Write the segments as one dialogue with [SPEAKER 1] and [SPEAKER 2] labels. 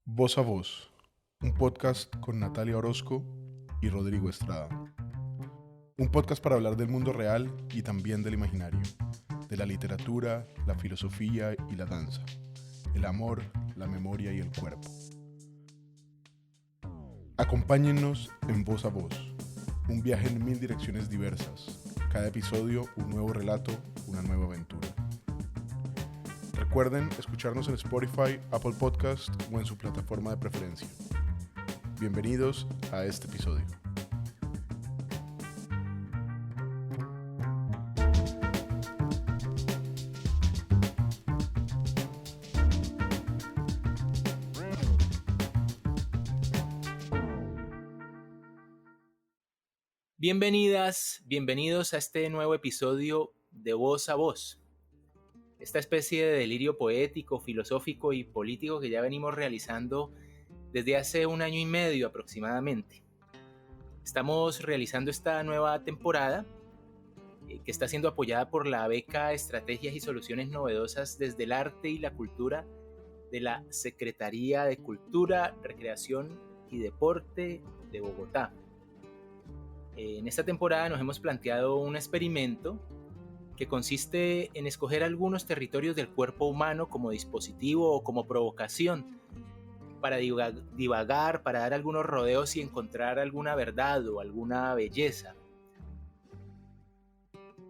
[SPEAKER 1] Voz a Voz, un podcast con Natalia Orozco y Rodrigo Estrada. Un podcast para hablar del mundo real y también del imaginario, de la literatura, la filosofía y la danza, el amor, la memoria y el cuerpo. Acompáñennos en Voz a Voz, un viaje en 1000 direcciones diversas. Cada episodio un nuevo relato, una nueva aventura. Recuerden escucharnos en Spotify, Apple Podcast o en su plataforma de preferencia. Bienvenidos a este episodio.
[SPEAKER 2] Bienvenidas, bienvenidos a este nuevo episodio de Voz a Voz. Esta especie de delirio poético, filosófico y político que ya venimos realizando desde hace 1 año y medio aproximadamente. Estamos realizando esta nueva temporada que está siendo apoyada por la beca Estrategias y Soluciones Novedosas desde el Arte y la Cultura de la Secretaría de Cultura, Recreación y Deporte de Bogotá. En esta temporada nos hemos planteado un experimento que consiste en escoger algunos territorios del cuerpo humano como dispositivo o como provocación para divagar, para dar algunos rodeos y encontrar alguna verdad o alguna belleza.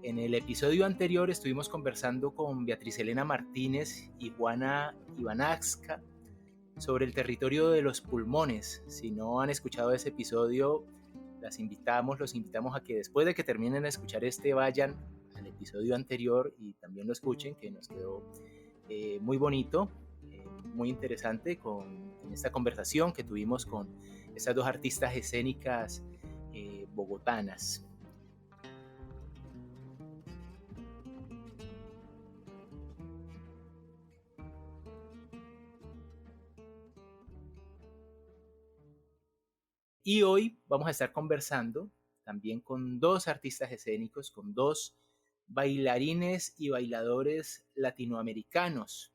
[SPEAKER 2] En el episodio anterior estuvimos conversando con Beatriz Elena Martínez y Juana Ivanaxca sobre el territorio de los pulmones. Si no han escuchado ese episodio, los invitamos a que después de que terminen de escuchar este vayan al episodio anterior y también lo escuchen, que nos quedó muy bonito, muy interesante en esta conversación que tuvimos con estas dos artistas escénicas bogotanas. Y hoy vamos a estar conversando también con dos artistas escénicos, con dos bailarines y bailadores latinoamericanos,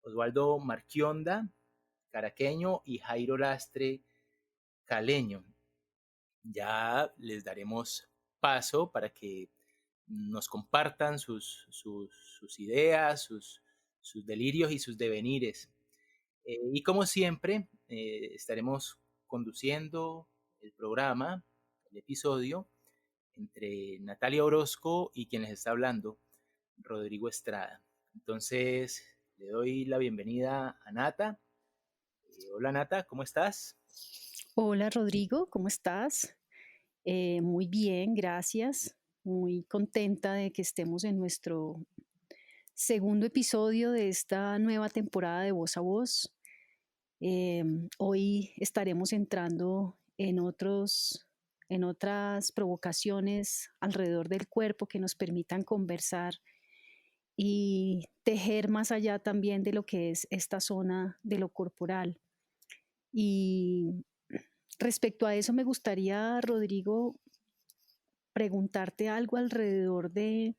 [SPEAKER 2] Osvaldo Marchionda, caraqueño, y Jairo Lastre, caleño. Ya les daremos paso para que nos compartan sus ideas, sus delirios y sus devenires. Y como siempre, estaremos conduciendo el programa, el episodio, entre Natalia Orozco y quien les está hablando, Rodrigo Estrada. Entonces, le doy la bienvenida a Nata. Hola Nata, ¿cómo estás?
[SPEAKER 3] Hola Rodrigo, ¿cómo estás? Muy bien, gracias. Muy contenta de que estemos en nuestro segundo episodio de esta nueva temporada de Voz a Voz. Hoy estaremos entrando en otras provocaciones alrededor del cuerpo que nos permitan conversar y tejer más allá también de lo que es esta zona de lo corporal. Y respecto a eso me gustaría, Rodrigo, preguntarte algo alrededor de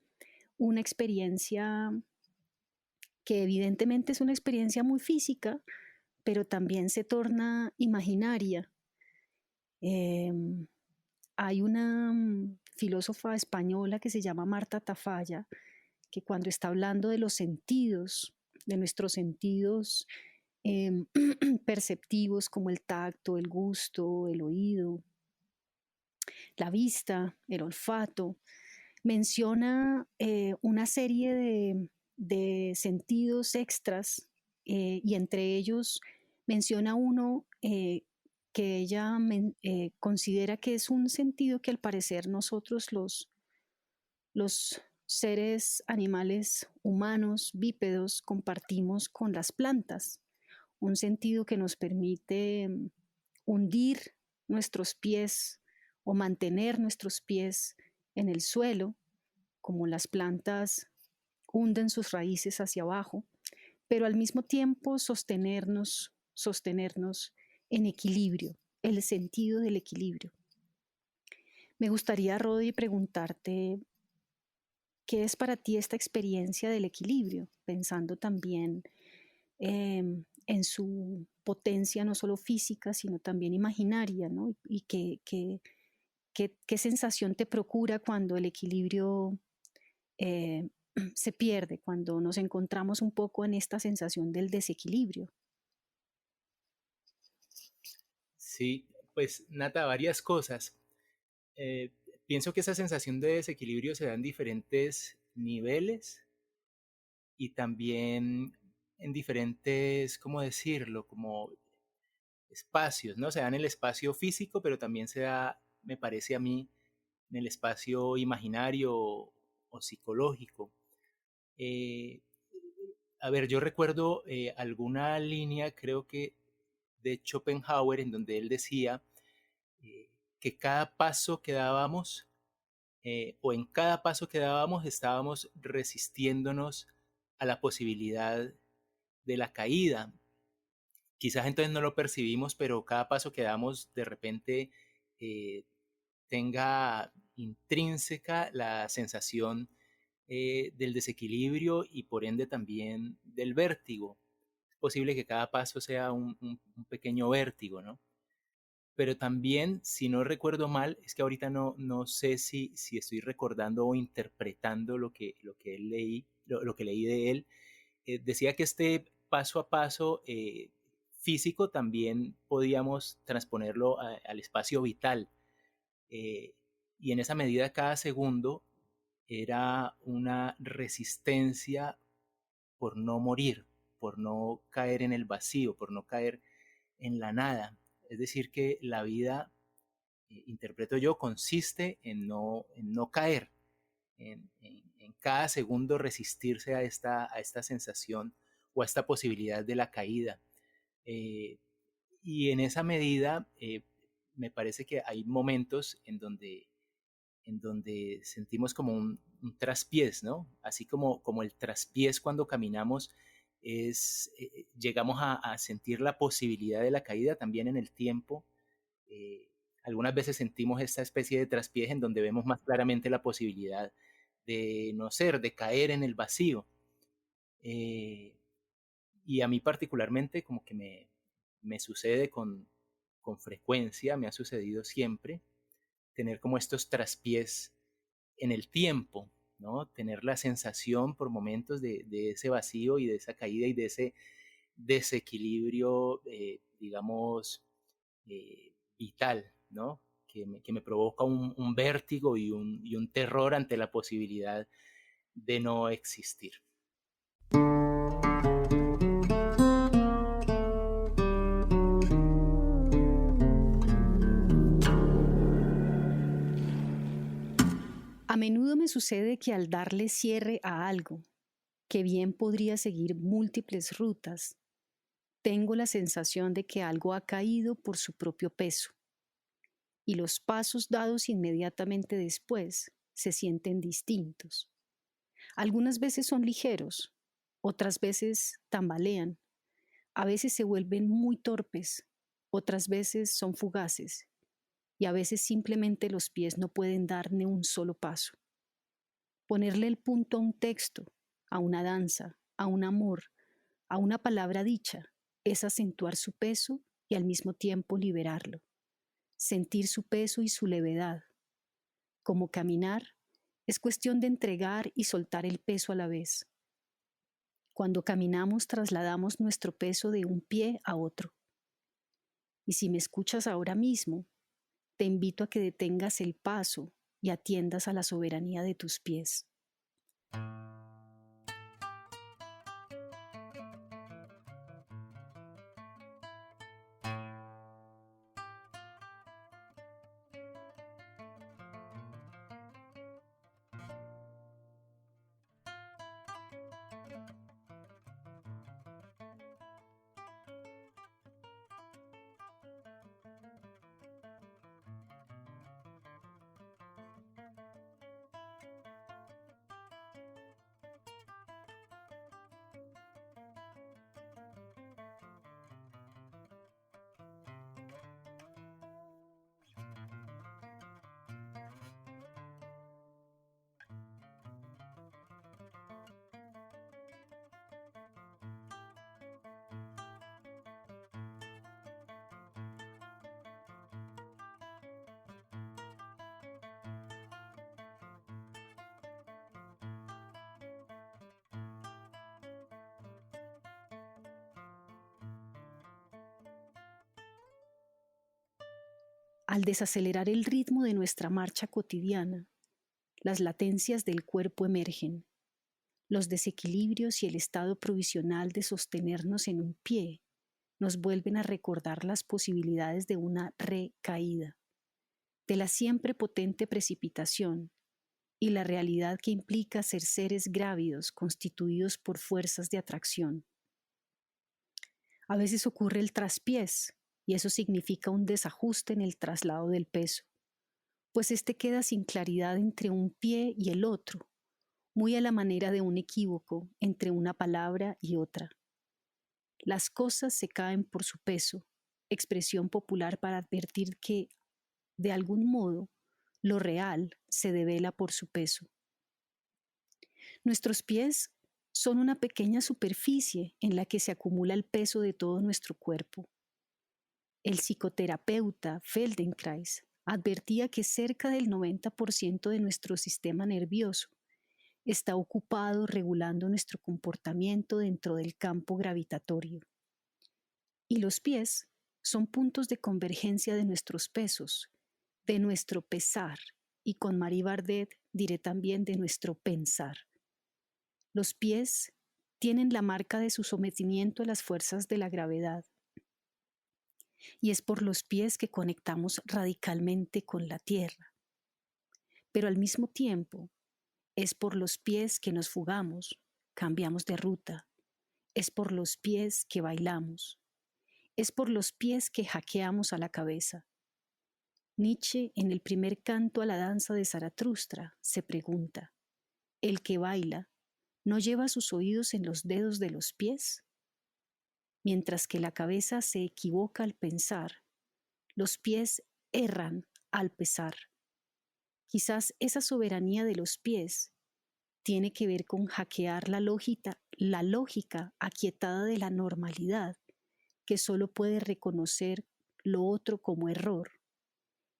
[SPEAKER 3] una experiencia que evidentemente es una experiencia muy física, pero también se torna imaginaria. Em, Hay una filósofa española que se llama Marta Tafalla, que cuando está hablando de los sentidos, de nuestros sentidos em, perceptivos como el tacto, el gusto, el oído, la vista, el olfato, menciona una serie de sentidos extras y entre ellos menciona uno que ella considera que es un sentido que al parecer nosotros los seres animales humanos, bípedos, compartimos con las plantas, un sentido que nos permite hundir nuestros pies o mantener nuestros pies en el suelo, como las plantas hunden sus raíces hacia abajo, pero al mismo tiempo sostenernos en equilibrio, el sentido del equilibrio. Me gustaría, Rodi, preguntarte qué es para ti esta experiencia del equilibrio, pensando también en su potencia no solo física, sino también imaginaria, ¿no? Y qué sensación te procura cuando el equilibrio eh, se pierde, cuando nos encontramos un poco en esta sensación del desequilibrio.
[SPEAKER 2] Sí, pues Nata, varias cosas. Eh, Pienso que esa sensación de desequilibrio se da en diferentes niveles y también en diferentes, ¿cómo decirlo? Como espacios, ¿no? Se da en el espacio físico, pero también se da, me parece a mí, en el espacio imaginario o psicológico. Eh, a ver, yo recuerdo alguna línea, creo que de Schopenhauer, en donde él decía eh, que cada paso que dábamos, o en cada paso que dábamos, estábamos resistiéndonos a la posibilidad de la caída. Quizás entonces no lo percibimos, pero cada paso que damos de repente eh, tenga intrínseca la sensación del desequilibrio y por ende también del vértigo. Es posible que cada paso sea un pequeño vértigo, ¿no? Pero también, si no recuerdo mal, es que ahorita no sé si estoy recordando o interpretando lo que leí, lo que leí de él, decía que este paso a paso físico también podíamos transponerlo al espacio vital. eh, y en esa medida cada segundo era una resistencia por no morir, por no caer en el vacío, por no caer en la nada. Es decir, que la vida, interpreto yo, consiste en no caer, en cada segundo resistirse a esta sensación o a esta posibilidad de la caída. Eh, y en esa medida, me parece que hay momentos en donde sentimos como un traspiés, ¿no? Así como el traspiés cuando caminamos llegamos a sentir la posibilidad de la caída también en el tiempo. Eh, Algunas veces sentimos esta especie de traspiés en donde vemos más claramente la posibilidad de no ser, de caer en el vacío. Eh, y a mí particularmente como que me sucede con frecuencia, me ha sucedido siempre, tener como estos traspiés en el tiempo, ¿no? Tener la sensación por momentos de ese vacío y de esa caída y de ese desequilibrio, digamos, vital, ¿no? Que me provoca un vértigo y un terror ante la posibilidad de no existir.
[SPEAKER 3] A menudo me sucede que al darle cierre a algo, que bien podría seguir múltiples rutas, tengo la sensación de que algo ha caído por su propio peso y los pasos dados inmediatamente después se sienten distintos. Algunas veces son ligeros, otras veces tambalean, a veces se vuelven muy torpes, otras veces son fugaces y a veces simplemente los pies no pueden dar ni un solo paso. Ponerle el punto a un texto, a una danza, a un amor, a una palabra dicha, es acentuar su peso y al mismo tiempo liberarlo. Sentir su peso y su levedad. Como caminar, es cuestión de entregar y soltar el peso a la vez. Cuando caminamos trasladamos nuestro peso de un pie a otro. Y si me escuchas ahora mismo, te invito a que detengas el paso y atiendas a la soberanía de tus pies. Al desacelerar el ritmo de nuestra marcha cotidiana, las latencias del cuerpo emergen, los desequilibrios y el estado provisional de sostenernos en un pie nos vuelven a recordar las posibilidades de una recaída, de la siempre potente precipitación y la realidad que implica ser seres grávidos constituidos por fuerzas de atracción. A veces ocurre el traspiés y eso significa un desajuste en el traslado del peso, pues este queda sin claridad entre un pie y el otro, muy a la manera de un equívoco entre una palabra y otra. Las cosas se caen por su peso, expresión popular para advertir que, de algún modo, lo real se devela por su peso. Nuestros pies son una pequeña superficie en la que se acumula el peso de todo nuestro cuerpo. El psicoterapeuta Feldenkrais advertía que cerca del 90% de nuestro sistema nervioso está ocupado regulando nuestro comportamiento dentro del campo gravitatorio. Y los pies son puntos de convergencia de nuestros pesos, de nuestro pesar, y con Marie Bardet diré también de nuestro pensar. Los pies tienen la marca de su sometimiento a las fuerzas de la gravedad. Y es por los pies que conectamos radicalmente con la tierra. Pero al mismo tiempo, es por los pies que nos fugamos, cambiamos de ruta. Es por los pies que bailamos. Es por los pies que hackeamos a la cabeza. Nietzsche, en el primer canto a la danza de Zaratustra, se pregunta: ¿el que baila no lleva sus oídos en los dedos de los pies? Mientras que la cabeza se equivoca al pensar, los pies erran al pesar. Quizás esa soberanía de los pies tiene que ver con hackear la lógica aquietada de la normalidad, que solo puede reconocer lo otro como error,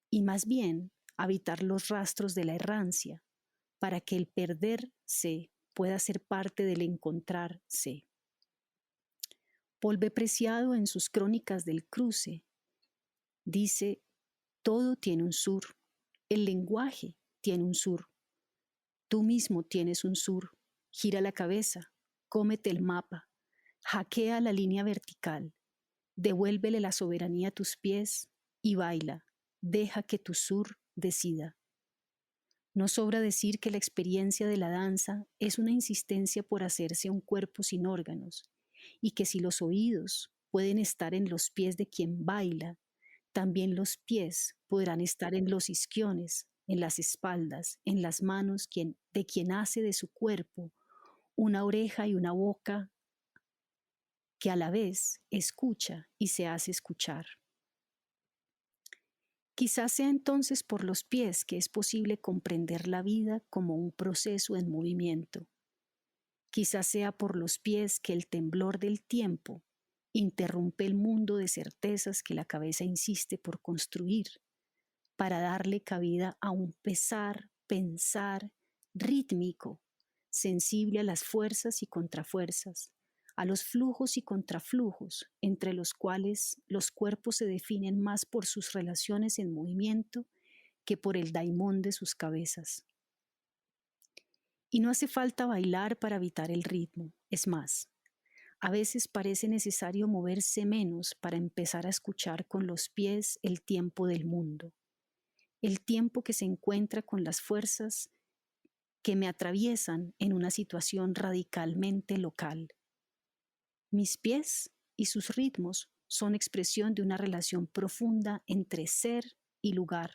[SPEAKER 3] y más bien habitar los rastros de la errancia, para que el perderse pueda ser parte del encontrarse. Paul Preciado, en sus Crónicas del Cruce, dice: todo tiene un sur, el lenguaje tiene un sur, tú mismo tienes un sur, gira la cabeza, cómete el mapa, hackea la línea vertical, devuélvele la soberanía a tus pies y baila, deja que tu sur decida. No sobra decir que la experiencia de la danza es una insistencia por hacerse un cuerpo sin órganos, y que si los oídos pueden estar en los pies de quien baila, también los pies podrán estar en los isquiones, en las espaldas, en las manos de quien hace de su cuerpo una oreja y una boca que a la vez escucha y se hace escuchar. Quizás sea entonces por los pies que es posible comprender la vida como un proceso en movimiento. Quizás sea por los pies que el temblor del tiempo interrumpe el mundo de certezas que la cabeza insiste por construir, para darle cabida a un pensar rítmico, sensible a las fuerzas y contrafuerzas, a los flujos y contraflujos, entre los cuales los cuerpos se definen más por sus relaciones en movimiento que por el daimón de sus cabezas. Y no hace falta bailar para evitar el ritmo, es más, a veces parece necesario moverse menos para empezar a escuchar con los pies el tiempo del mundo, el tiempo que se encuentra con las fuerzas que me atraviesan en una situación radicalmente local. Mis pies y sus ritmos son expresión de una relación profunda entre ser y lugar.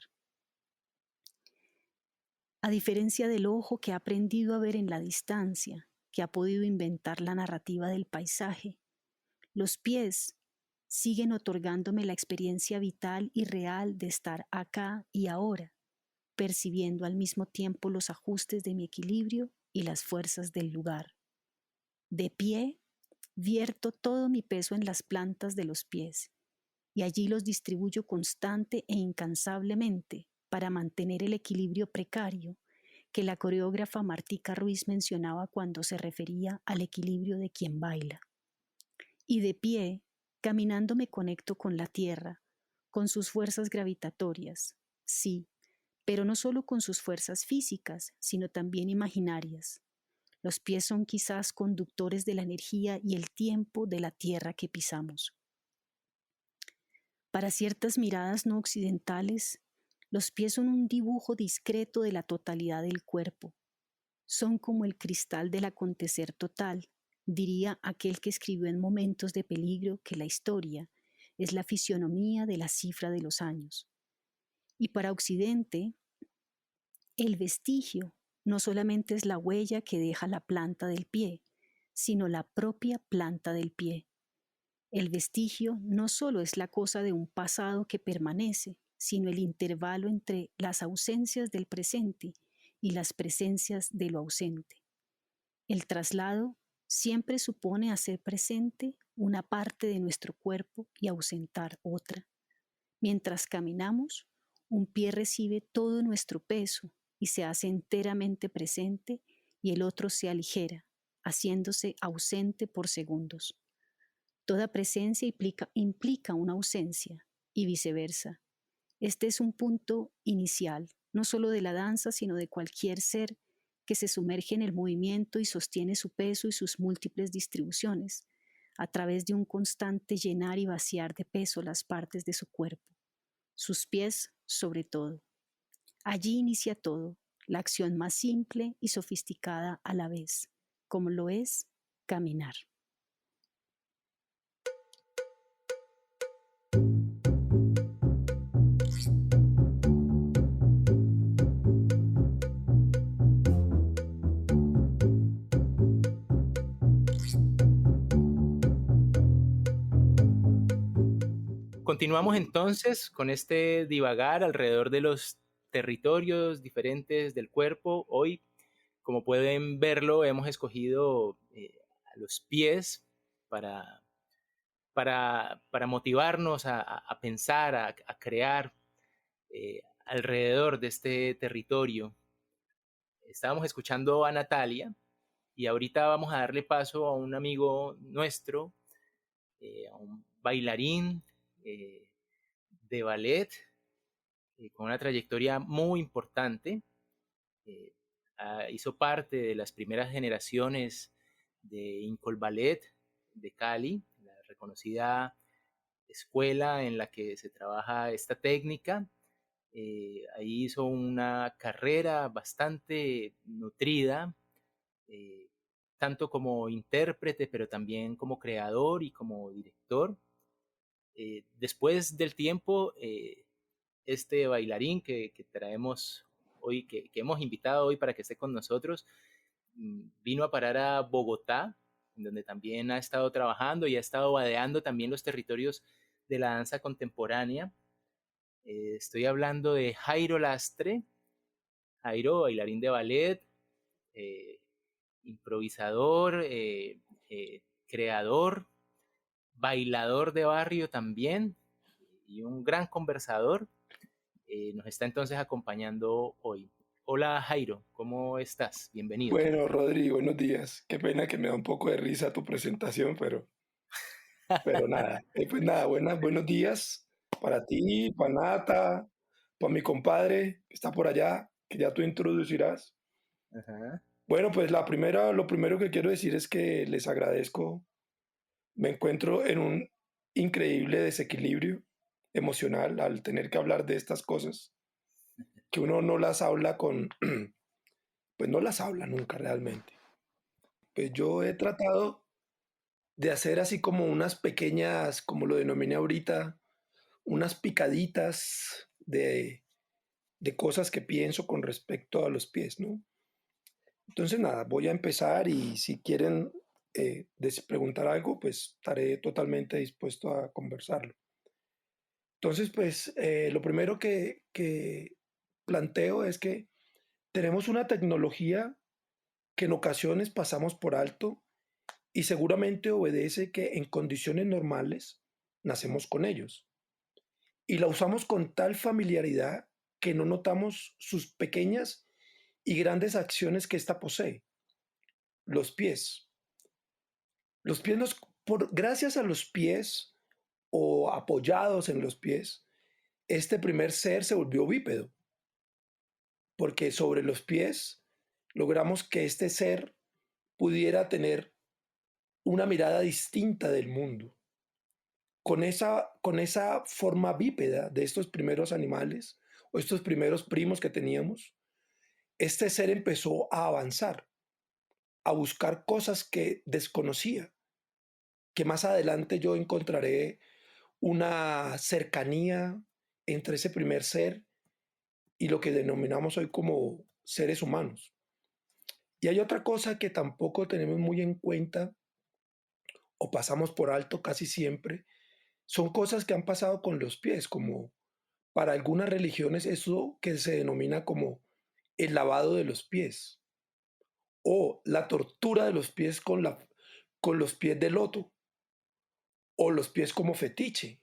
[SPEAKER 3] A diferencia del ojo que ha aprendido a ver en la distancia, que ha podido inventar la narrativa del paisaje, los pies siguen otorgándome la experiencia vital y real de estar acá y ahora, percibiendo al mismo tiempo los ajustes de mi equilibrio y las fuerzas del lugar. De pie, vierto todo mi peso en las plantas de los pies y allí los distribuyo constante e incansablemente para mantener el equilibrio precario que la coreógrafa Martica Ruiz mencionaba cuando se refería al equilibrio de quien baila. Y de pie, caminando me conecto con la tierra, con sus fuerzas gravitatorias, sí, pero no solo con sus fuerzas físicas, sino también imaginarias. Los pies son quizás conductores de la energía y el tiempo de la tierra que pisamos. Para ciertas miradas no occidentales, los pies son un dibujo discreto de la totalidad del cuerpo. Son como el cristal del acontecer total, diría aquel que escribió en momentos de peligro que la historia es la fisionomía de la cifra de los años. Y para Occidente, el vestigio no solamente es la huella que deja la planta del pie, sino la propia planta del pie. El vestigio no solo es la cosa de un pasado que permanece, sino el intervalo entre las ausencias del presente y las presencias de lo ausente. El traslado siempre supone hacer presente una parte de nuestro cuerpo y ausentar otra. Mientras caminamos, un pie recibe todo nuestro peso y se hace enteramente presente y el otro se aligera, haciéndose ausente por segundos. Toda presencia implica una ausencia y viceversa. Este es un punto inicial, no solo de la danza, sino de cualquier ser que se sumerge en el movimiento y sostiene su peso y sus múltiples distribuciones, a través de un constante llenar y vaciar de peso las partes de su cuerpo, sus pies sobre todo. Allí inicia todo, la acción más simple y sofisticada a la vez, como lo es caminar.
[SPEAKER 2] Continuamos entonces con este divagar alrededor de los territorios diferentes del cuerpo. Hoy, como pueden verlo, hemos escogido a los pies para, para motivarnos a pensar, a crear alrededor de este territorio. Estábamos escuchando a Natalia y ahorita vamos a darle paso a un amigo nuestro, a un bailarín de ballet con una trayectoria muy importante. Hizo parte de las primeras generaciones de Incol Ballet de Cali, la reconocida escuela en la que se trabaja esta técnica. Ahí hizo una carrera bastante nutrida, tanto como intérprete, pero también como creador y como director. Después del tiempo, este bailarín que traemos hoy, que hemos invitado hoy para que esté con nosotros, vino a parar a Bogotá, en donde también ha estado trabajando y ha estado vadeando también los territorios de la danza contemporánea. Estoy hablando de Jairo Lastre. Jairo, bailarín de ballet, eh, improvisador, creador, bailador de barrio también y un gran conversador. Nos está entonces acompañando hoy. Hola Jairo, ¿cómo estás? Bienvenido.
[SPEAKER 4] Bueno, Rodri, buenos días. Qué pena que me da un poco de risa tu presentación, pero nada. Pues nada, buenos días para ti, para Nata, para mi compadre que está por allá, que ya tú introducirás.
[SPEAKER 2] Ajá.
[SPEAKER 4] Bueno, pues lo primero que quiero decir es que les agradezco. Me encuentro en un increíble desequilibrio emocional al tener que hablar de estas cosas, que uno no las habla pues no las habla nunca realmente. Pues yo he tratado de hacer así como unas pequeñas, como lo denominé ahorita, unas picaditas de cosas que pienso con respecto a los pies, ¿no? Entonces, nada, voy a empezar y si quieren preguntar algo, pues estaré totalmente dispuesto a conversarlo. Entonces, pues lo primero que planteo es que tenemos una tecnología que en ocasiones pasamos por alto y seguramente obedece que en condiciones normales nacemos con ellos y la usamos con tal familiaridad que no notamos sus pequeñas y grandes acciones que ésta posee. Los pies. Gracias a los pies o apoyados en los pies, este primer ser se volvió bípedo, porque sobre los pies logramos que este ser pudiera tener una mirada distinta del mundo. Con esa forma bípeda de estos primeros animales o estos primeros primos que teníamos, este ser empezó a avanzar, a buscar cosas que desconocía, que más adelante yo encontraré una cercanía entre ese primer ser y lo que denominamos hoy como seres humanos. Y hay otra cosa que tampoco tenemos muy en cuenta o pasamos por alto casi siempre, son cosas que han pasado con los pies, como para algunas religiones eso que se denomina como el lavado de los pies o la tortura de los pies con los pies de loto o los pies como fetiche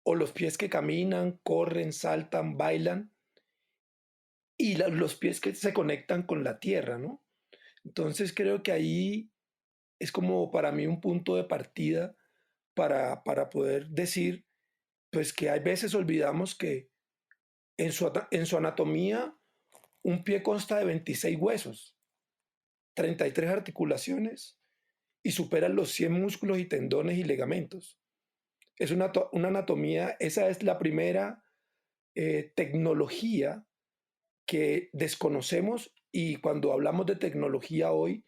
[SPEAKER 4] o los pies que caminan, corren, saltan, bailan y los pies que se conectan con la tierra, ¿no? Entonces creo que ahí es como para mí un punto de partida para poder decir, pues que hay veces olvidamos que en su anatomía un pie consta de 26 huesos, 33 articulaciones y supera los 100 músculos y tendones y ligamentos. Es una anatomía, esa es la primera tecnología que desconocemos y cuando hablamos de tecnología hoy,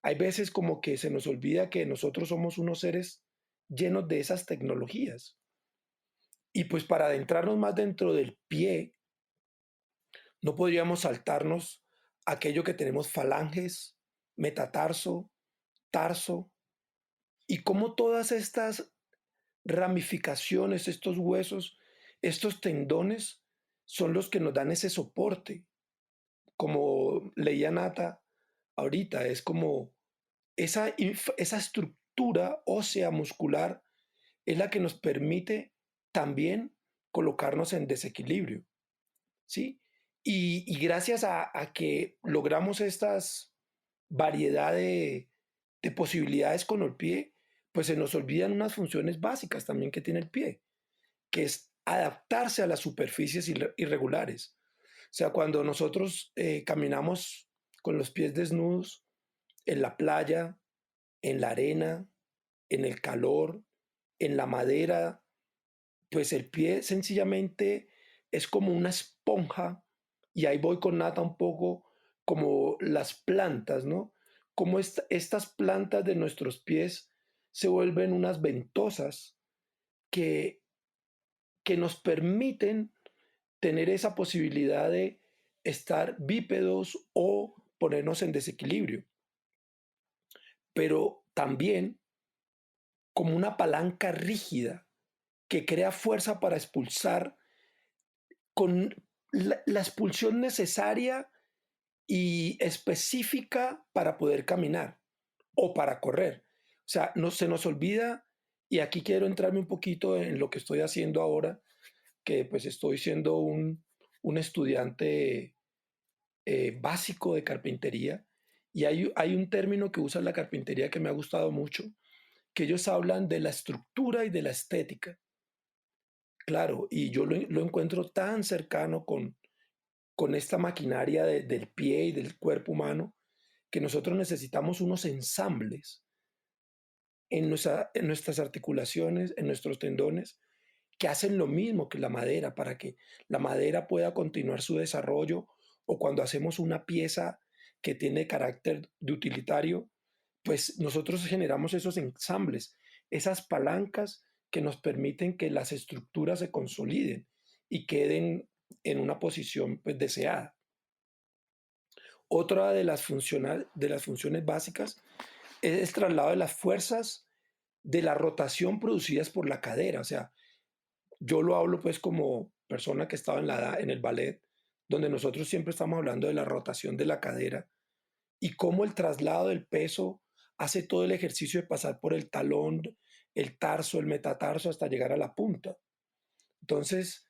[SPEAKER 4] hay veces como que se nos olvida que nosotros somos unos seres llenos de esas tecnologías. Y pues para adentrarnos más dentro del pie, no podríamos saltarnos aquello que tenemos falanges, metatarso, tarso, y cómo todas estas ramificaciones, estos huesos, estos tendones son los que nos dan ese soporte. Como leía Nata ahorita, es como esa estructura ósea muscular es la que nos permite también colocarnos en desequilibrio, ¿sí? Y gracias a que logramos estas variedad de posibilidades con el pie, pues se nos olvidan unas funciones básicas también que tiene el pie, que es adaptarse a las superficies irregulares. O sea, cuando nosotros caminamos con los pies desnudos en la playa, en la arena, en el calor, en la madera, pues el pie sencillamente es como una esponja, y ahí voy con Nata un poco como las plantas, ¿no? Como estas plantas de nuestros pies se vuelven unas ventosas que, que nos permiten tener esa posibilidad de estar bípedos o ponernos en desequilibrio, pero también como una palanca rígida que crea fuerza para expulsar con la expulsión necesaria y específica para poder caminar o para correr. O sea, no se nos olvida, y aquí quiero entrarme un poquito en lo que estoy haciendo ahora, que pues estoy siendo un estudiante básico de carpintería, y hay un término que usa la carpintería que me ha gustado mucho, que ellos hablan de la estructura y de la estética. Claro, y yo lo encuentro tan cercano con esta maquinaria del pie y del cuerpo humano, que nosotros necesitamos unos ensambles en nuestras articulaciones, en nuestros tendones, que hacen lo mismo que la madera para que la madera pueda continuar su desarrollo, o cuando hacemos una pieza que tiene carácter de utilitario, pues nosotros generamos esos ensambles, esas palancas que nos permiten que las estructuras se consoliden y queden en una posición pues, deseada. Otra de las funciones básicas es el traslado de las fuerzas de la rotación producidas por la cadera. O sea, yo lo hablo pues como persona que estaba en el ballet, donde nosotros siempre estamos hablando de la rotación de la cadera y cómo el traslado del peso hace todo el ejercicio de pasar por el talón, el tarso, el metatarso, hasta llegar a la punta. Entonces,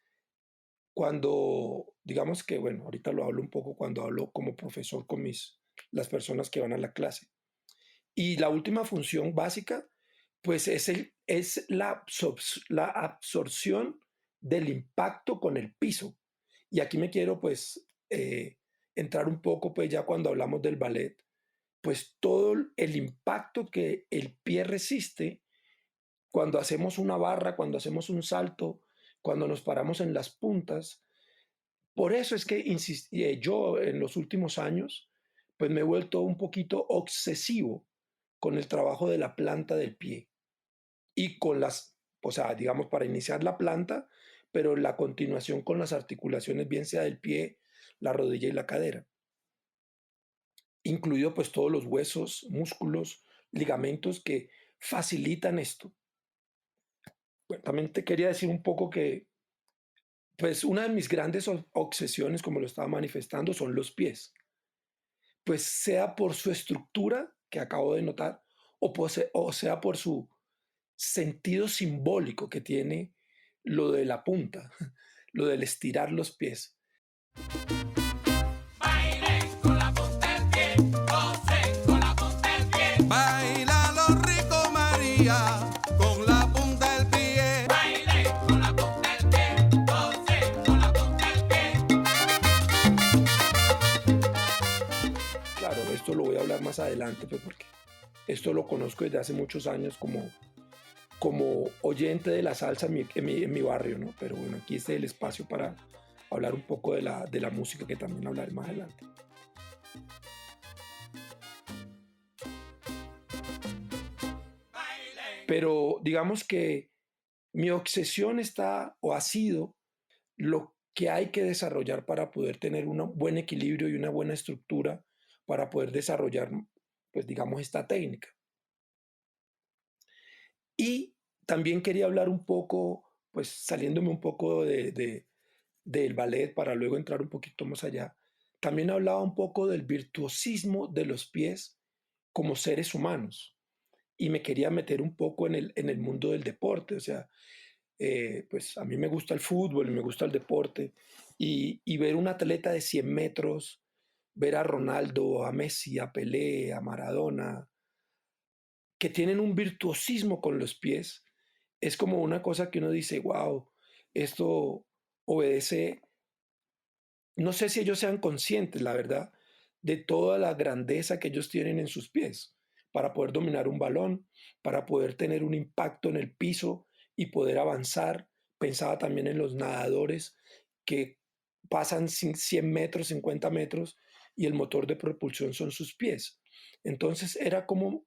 [SPEAKER 4] cuando, digamos que, bueno, ahorita lo hablo un poco cuando hablo como profesor con las personas que van a la clase. Y la última función básica, pues es la absorción del impacto con el piso. Y aquí me quiero pues entrar un poco pues ya cuando hablamos del ballet, pues todo el impacto que el pie resiste cuando hacemos una barra, cuando hacemos un salto, cuando nos paramos en las puntas. Por eso es que yo en los últimos años, pues me he vuelto un poquito obsesivo con el trabajo de la planta del pie y con o sea, digamos, para iniciar la planta, pero la continuación con las articulaciones, bien sea del pie, la rodilla y la cadera, incluido pues todos los huesos, músculos, ligamentos que facilitan esto. Bueno, también te quería decir un poco que pues una de mis grandes obsesiones, como lo estaba manifestando, son los pies. Pues sea por su estructura, que acabo de notar, o sea por su sentido simbólico que tiene lo de la punta, lo del estirar los pies.
[SPEAKER 5] Baile con la punta del pie, goce con la punta del pie. Baila lo rico María, con la punta del pie. Baile con la punta del pie, goce con la punta del pie.
[SPEAKER 4] Claro, esto lo voy a hablar más adelante, pues porque esto lo conozco desde hace muchos años como oyente de la salsa en mi barrio, ¿no? Pero bueno, aquí está el espacio para hablar un poco de la música, que también hablaré más adelante. Pero digamos que mi obsesión está o ha sido lo que hay que desarrollar para poder tener un buen equilibrio y una buena estructura para poder desarrollar, pues digamos, esta técnica. Y también quería hablar un poco, pues saliéndome un poco del ballet para luego entrar un poquito más allá. También hablaba un poco del virtuosismo de los pies como seres humanos y me quería meter un poco en el mundo del deporte. O sea, pues a mí me gusta el fútbol y me gusta el deporte y ver un atleta de 100 metros, ver a Ronaldo, a Messi, a Pelé, a Maradona, que tienen un virtuosismo con los pies, es como una cosa que uno dice, wow, esto obedece, no sé si ellos sean conscientes, la verdad, de toda la grandeza que ellos tienen en sus pies para poder dominar un balón, para poder tener un impacto en el piso y poder avanzar. Pensaba también en los nadadores que pasan 100 metros, 50 metros y el motor de propulsión son sus pies. Entonces era como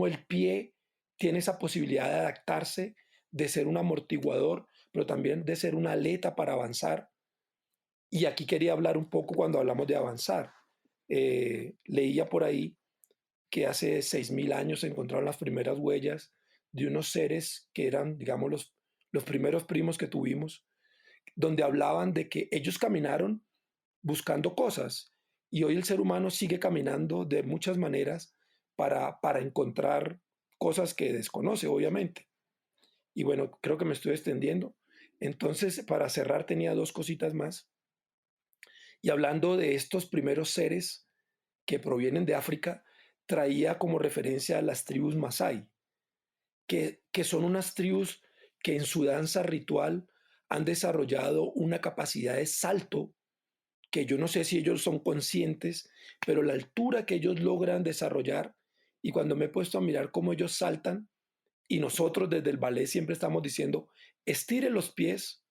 [SPEAKER 4] el pie tiene esa posibilidad de adaptarse, de ser un amortiguador, pero también de ser una aleta para avanzar. Y aquí quería hablar un poco cuando hablamos de avanzar. Leía por ahí que hace 6.000 años se encontraron las primeras huellas de unos seres que eran, digamos, los primeros primos que tuvimos, donde hablaban de que ellos caminaron buscando cosas y hoy el ser humano sigue caminando de muchas maneras para encontrar cosas que desconoce, obviamente. Y bueno, creo que me estoy extendiendo. Entonces, para cerrar, tenía dos cositas más. Y hablando de estos primeros seres que provienen de África, traía como referencia a las tribus Masái, que son unas tribus que en su danza ritual han desarrollado una capacidad de salto que yo no sé si ellos son conscientes, pero la altura que ellos logran desarrollar, y cuando me he puesto a mirar cómo ellos saltan, y nosotros desde el ballet siempre estamos diciendo, estire los pies,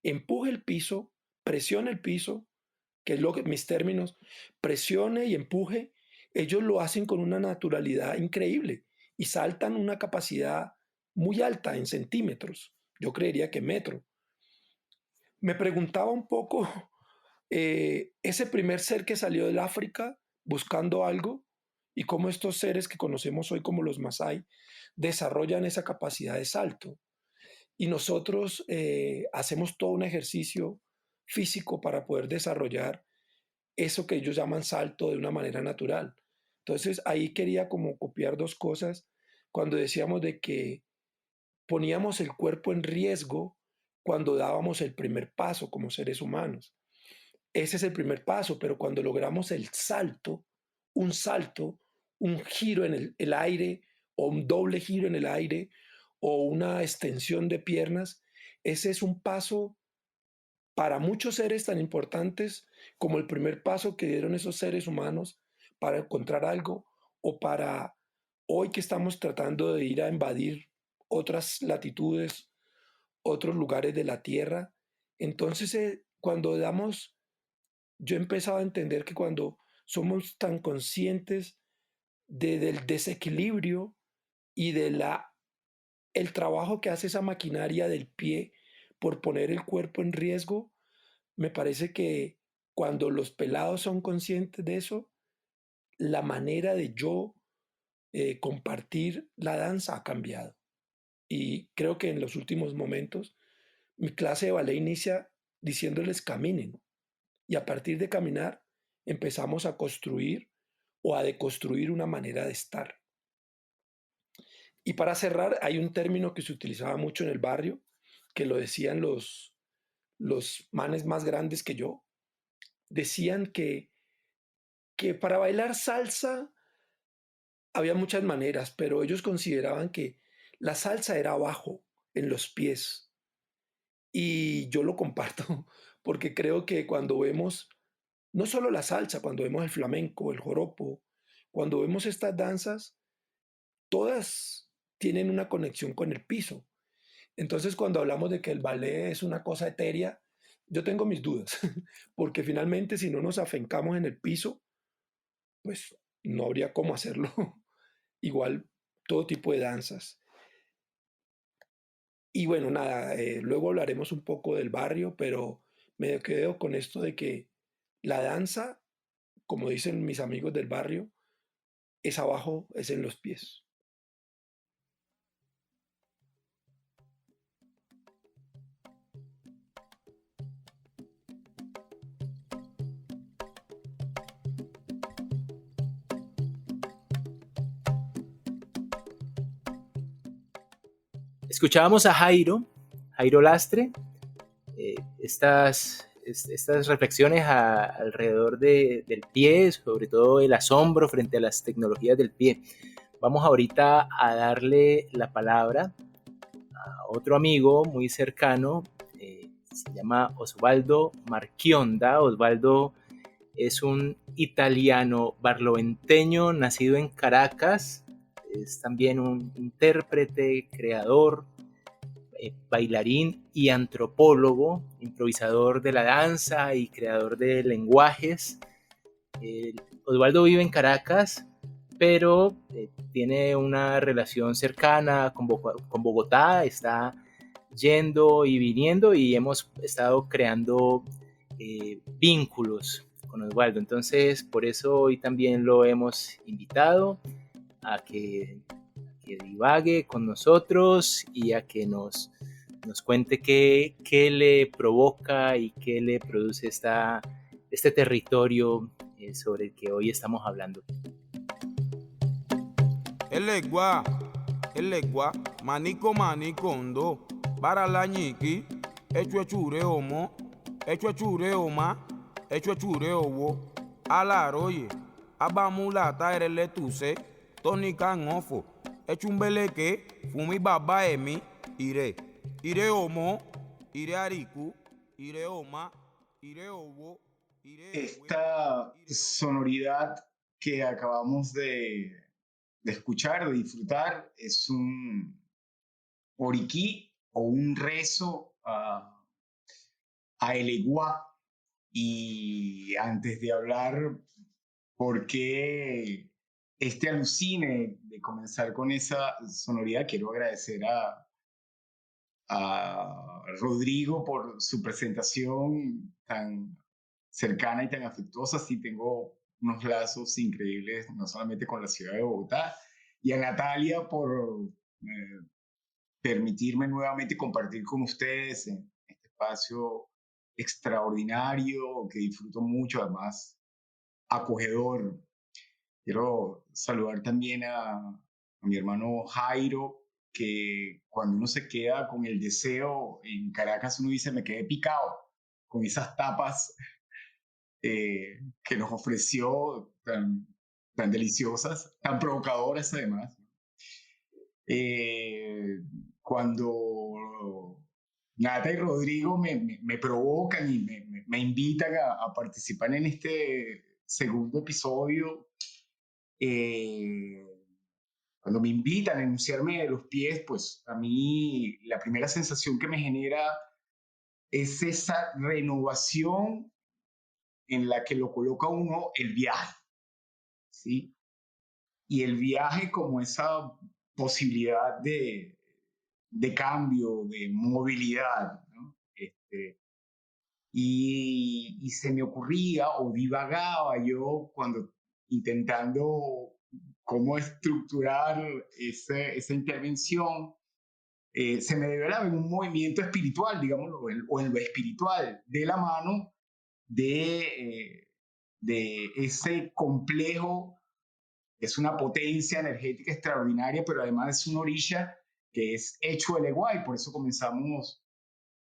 [SPEAKER 4] empuje el piso, presione el piso, que es lo que mis términos, presione y empuje, ellos lo hacen con una naturalidad increíble y saltan una capacidad muy alta en centímetros, yo creería que metro. Me preguntaba un poco ese primer ser que salió del África buscando algo y cómo estos seres que conocemos hoy como los Masái desarrollan esa capacidad de salto. Y nosotros hacemos todo un ejercicio físico para poder desarrollar eso que ellos llaman salto de una manera natural. Entonces ahí quería como copiar dos cosas cuando decíamos de que poníamos el cuerpo en riesgo cuando dábamos el primer paso como seres humanos. Ese es el primer paso, pero cuando logramos el salto, un giro en el aire o un doble giro en el aire o una extensión de piernas, ese es un paso para muchos seres tan importantes como el primer paso que dieron esos seres humanos para encontrar algo, o para hoy que estamos tratando de ir a invadir otras latitudes, otros lugares de la Tierra. Entonces, cuando damos, yo he empezado a entender que cuando somos tan conscientes del desequilibrio y el trabajo que hace esa maquinaria del pie por poner el cuerpo en riesgo, me parece que cuando los pelados son conscientes de eso, la manera de yo compartir la danza ha cambiado. Y creo que en los últimos momentos mi clase de ballet inicia diciéndoles caminen. Y a partir de caminar empezamos a construir o a deconstruir una manera de estar. Y para cerrar, hay un término que se utilizaba mucho en el barrio, que lo decían los manes más grandes que yo. Decían que para bailar salsa había muchas maneras, pero ellos consideraban que la salsa era abajo, en los pies. Y yo lo comparto porque creo que cuando vemos no solo la salsa, cuando vemos el flamenco, el joropo, cuando vemos estas danzas, todas tienen una conexión con el piso. Entonces, cuando hablamos de que el ballet es una cosa etérea, yo tengo mis dudas, porque finalmente si no nos afincamos en el piso, pues no habría cómo hacerlo. Igual todo tipo de danzas. Y bueno, nada, luego hablaremos un poco del barrio, pero me quedo con esto de que la danza, como dicen mis amigos del barrio, es abajo, es en los pies.
[SPEAKER 2] Escuchábamos a Jairo Lastre, estas reflexiones alrededor del pie, sobre todo el asombro frente a las tecnologías del pie. Vamos ahorita a darle la palabra a otro amigo muy cercano, se llama Osvaldo Marchionda. Osvaldo es un italiano barloventeño nacido en Caracas, es también un intérprete, creador, bailarín y antropólogo, improvisador de la danza y creador de lenguajes. Osvaldo vive en Caracas, pero tiene una relación cercana con Bogotá, está yendo y viniendo y hemos estado creando vínculos con Osvaldo. Entonces, por eso hoy también lo hemos invitado a que divague con nosotros y a que nos cuente qué le provoca y qué le produce este territorio sobre el que hoy estamos hablando.
[SPEAKER 5] Elegua, manico manicondo, baralañiki, echure homo, echure oma, echure owo, alaroye, abamulata ereletuse, tonican ofo, echumbeleque, fumi baba emi, ire homo, ire ariku, ire oma, ire owo, ire
[SPEAKER 6] Esta sonoridad que acabamos de escuchar, de disfrutar, es un oriquí o un rezo a Elegua. Y antes de hablar por qué este alucine de comenzar con esa sonoridad, quiero agradecer a Rodrigo por su presentación tan cercana y tan afectuosa. Sí, tengo unos lazos increíbles, no solamente con la ciudad de Bogotá, y a Natalia por permitirme nuevamente compartir con ustedes en este espacio extraordinario que disfruto mucho, además acogedor. Quiero saludar también a mi hermano Jairo, que cuando uno se queda con el deseo en Caracas, uno dice, me quedé picado con esas tapas que nos ofreció tan deliciosas, tan provocadoras además. Cuando Nata y Rodrigo me provocan y me invitan a participar en este segundo episodio. Cuando me invitan a enunciarme de los pies, pues a mí la primera sensación que me genera es esa renovación en la que lo coloca uno el viaje, ¿sí? Y el viaje como esa posibilidad de cambio, de movilidad, ¿no? Y se me ocurría o divagaba yo cuando intentando cómo estructurar esa intervención, se me develaba en un movimiento espiritual, digámoslo, o en lo espiritual, de la mano de ese complejo, que es una potencia energética extraordinaria, pero además es una orilla que es hecho el Eguá, y por eso comenzamos,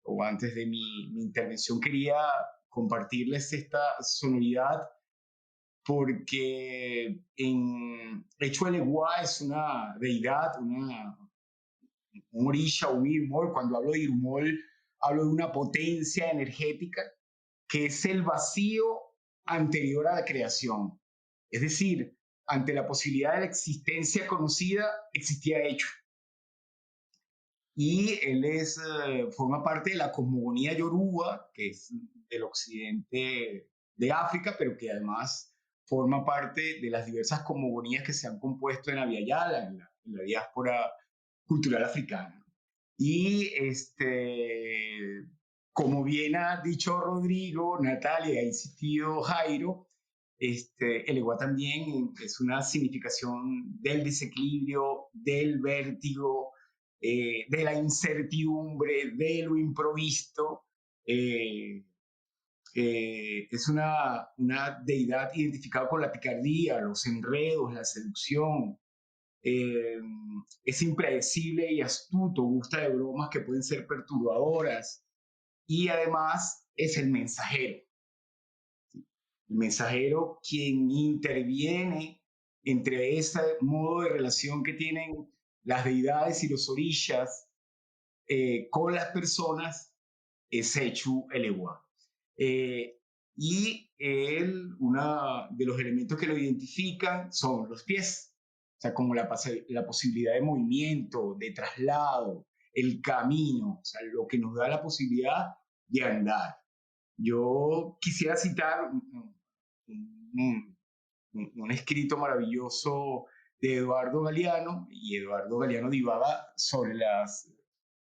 [SPEAKER 6] o antes de mi intervención quería compartirles esta sonoridad, porque en Hecho el Eguá es una deidad, un orisha, un Irmol. Cuando hablo de Irmol, hablo de una potencia energética que es el vacío anterior a la creación. Es decir, ante la posibilidad de la existencia conocida, existía hecho. Y él forma parte de la cosmogonía yoruba, que es del occidente de África, pero que además forma parte de las diversas cosmogonías que se han compuesto en Abya Yala, en la diáspora cultural africana. Y como bien ha dicho Rodrigo, Natalia, ha insistido Jairo, el Eguá también es una significación del desequilibrio, del vértigo, de la incertidumbre, de lo improvisto. Es una deidad identificada con la picardía, los enredos, la seducción. Es impredecible y astuto, gusta de bromas que pueden ser perturbadoras, y además es el mensajero. El mensajero quien interviene entre ese modo de relación que tienen las deidades y los orishas con las personas, es Hecho el Eguá. Y uno de los elementos que lo identifican son los pies, o sea, como la posibilidad de movimiento, de traslado, el camino, o sea, lo que nos da la posibilidad de andar. Yo quisiera citar un escrito maravilloso de Eduardo Galeano, y Eduardo Galeano divaga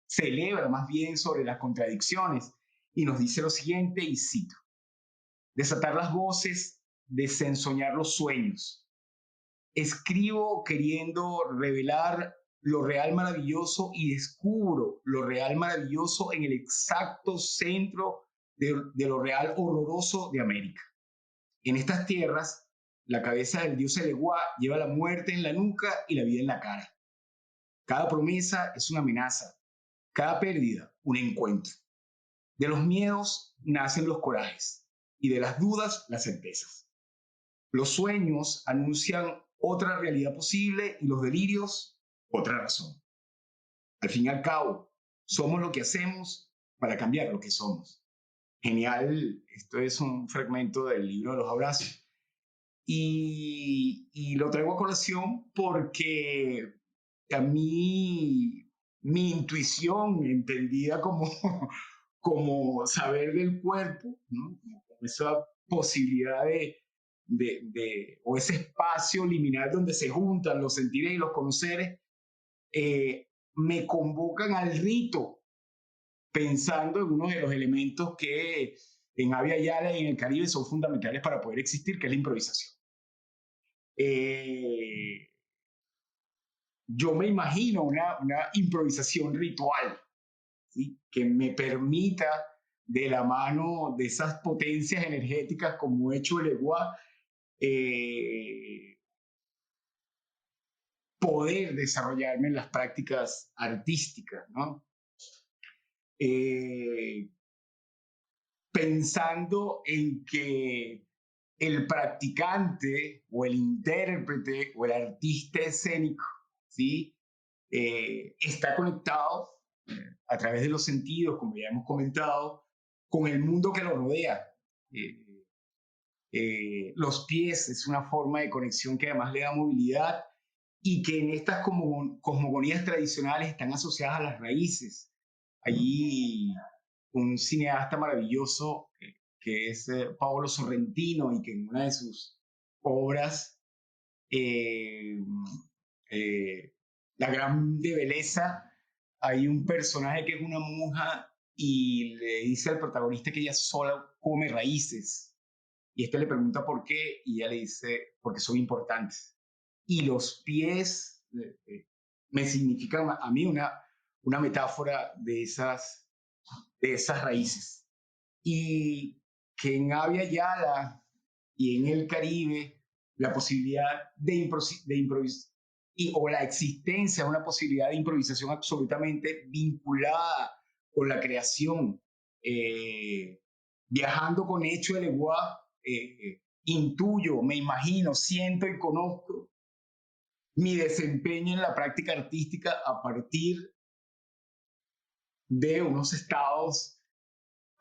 [SPEAKER 6] celebra más bien sobre las contradicciones, y nos dice lo siguiente, y cito: desatar las voces, desensoñar los sueños. Escribo queriendo revelar lo real maravilloso y descubro lo real maravilloso en el exacto centro de lo real horroroso de América. En estas tierras, la cabeza del dios El Eguá lleva la muerte en la nuca y la vida en la cara. Cada promesa es una amenaza, cada pérdida un encuentro. De los miedos nacen los corajes y de las dudas las certezas. Los sueños anuncian otra realidad posible y los delirios otra razón. Al fin y al cabo, somos lo que hacemos para cambiar lo que somos. Genial, esto es un fragmento del libro de los abrazos. Y lo traigo a colación porque a mí, mi intuición, entendida como saber del cuerpo, ¿no? Como esa posibilidad o ese espacio liminal donde se juntan los sentires y los conoceres, me convocan al rito, pensando en uno de los elementos que en Abya Yala y en el Caribe son fundamentales para poder existir, que es la improvisación. Yo me imagino una improvisación ritual, ¿sí?, que me permita, de la mano de esas potencias energéticas como Hecho el Eguá, poder desarrollarme en las prácticas artísticas, ¿no? Pensando en que el practicante o el intérprete o el artista escénico, ¿sí?, está conectado a través de los sentidos, como ya hemos comentado, con el mundo que lo rodea. Los pies es una forma de conexión que además le da movilidad y que en estas cosmogonías tradicionales están asociadas a las raíces. Allí un cineasta maravilloso que es Paolo Sorrentino, y que en una de sus obras, La Grande Belleza, hay un personaje que es una monja y le dice al protagonista que ella sola come raíces. Y este le pregunta por qué, y ella le dice, porque son importantes. Y los pies me significan a mí una metáfora de esas raíces. Y que en Abya Yala y en el Caribe, la posibilidad de improvisar, o la existencia de una posibilidad de improvisación absolutamente vinculada con la creación. Viajando con Echo de Leguá, intuyo, me imagino, siento y conozco mi desempeño en la práctica artística a partir de unos estados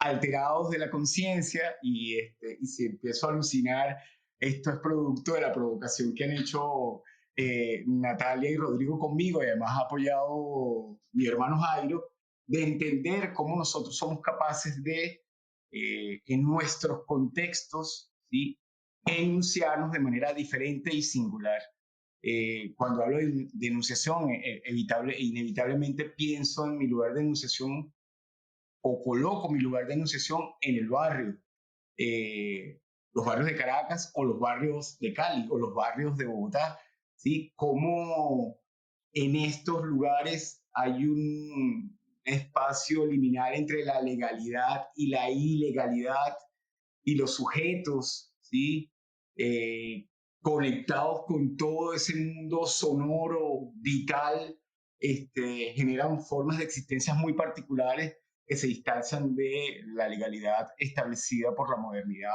[SPEAKER 6] alterados de la conciencia, y si empiezo a alucinar, esto es producto de la provocación que han hecho Natalia y Rodrigo conmigo, y además ha apoyado mi hermano Jairo, de entender cómo nosotros somos capaces de, en nuestros contextos, ¿sí?, enunciarnos de manera diferente y singular. Cuando hablo de enunciación, inevitablemente pienso en mi lugar de enunciación, o coloco mi lugar de enunciación en el barrio. Los barrios de Caracas, o los barrios de Cali, o los barrios de Bogotá, ¿sí? Cómo en estos lugares hay un espacio liminal entre la legalidad y la ilegalidad, y los sujetos, ¿sí?, conectados con todo ese mundo sonoro, vital, generan formas de existencias muy particulares que se distancian de la legalidad establecida por la modernidad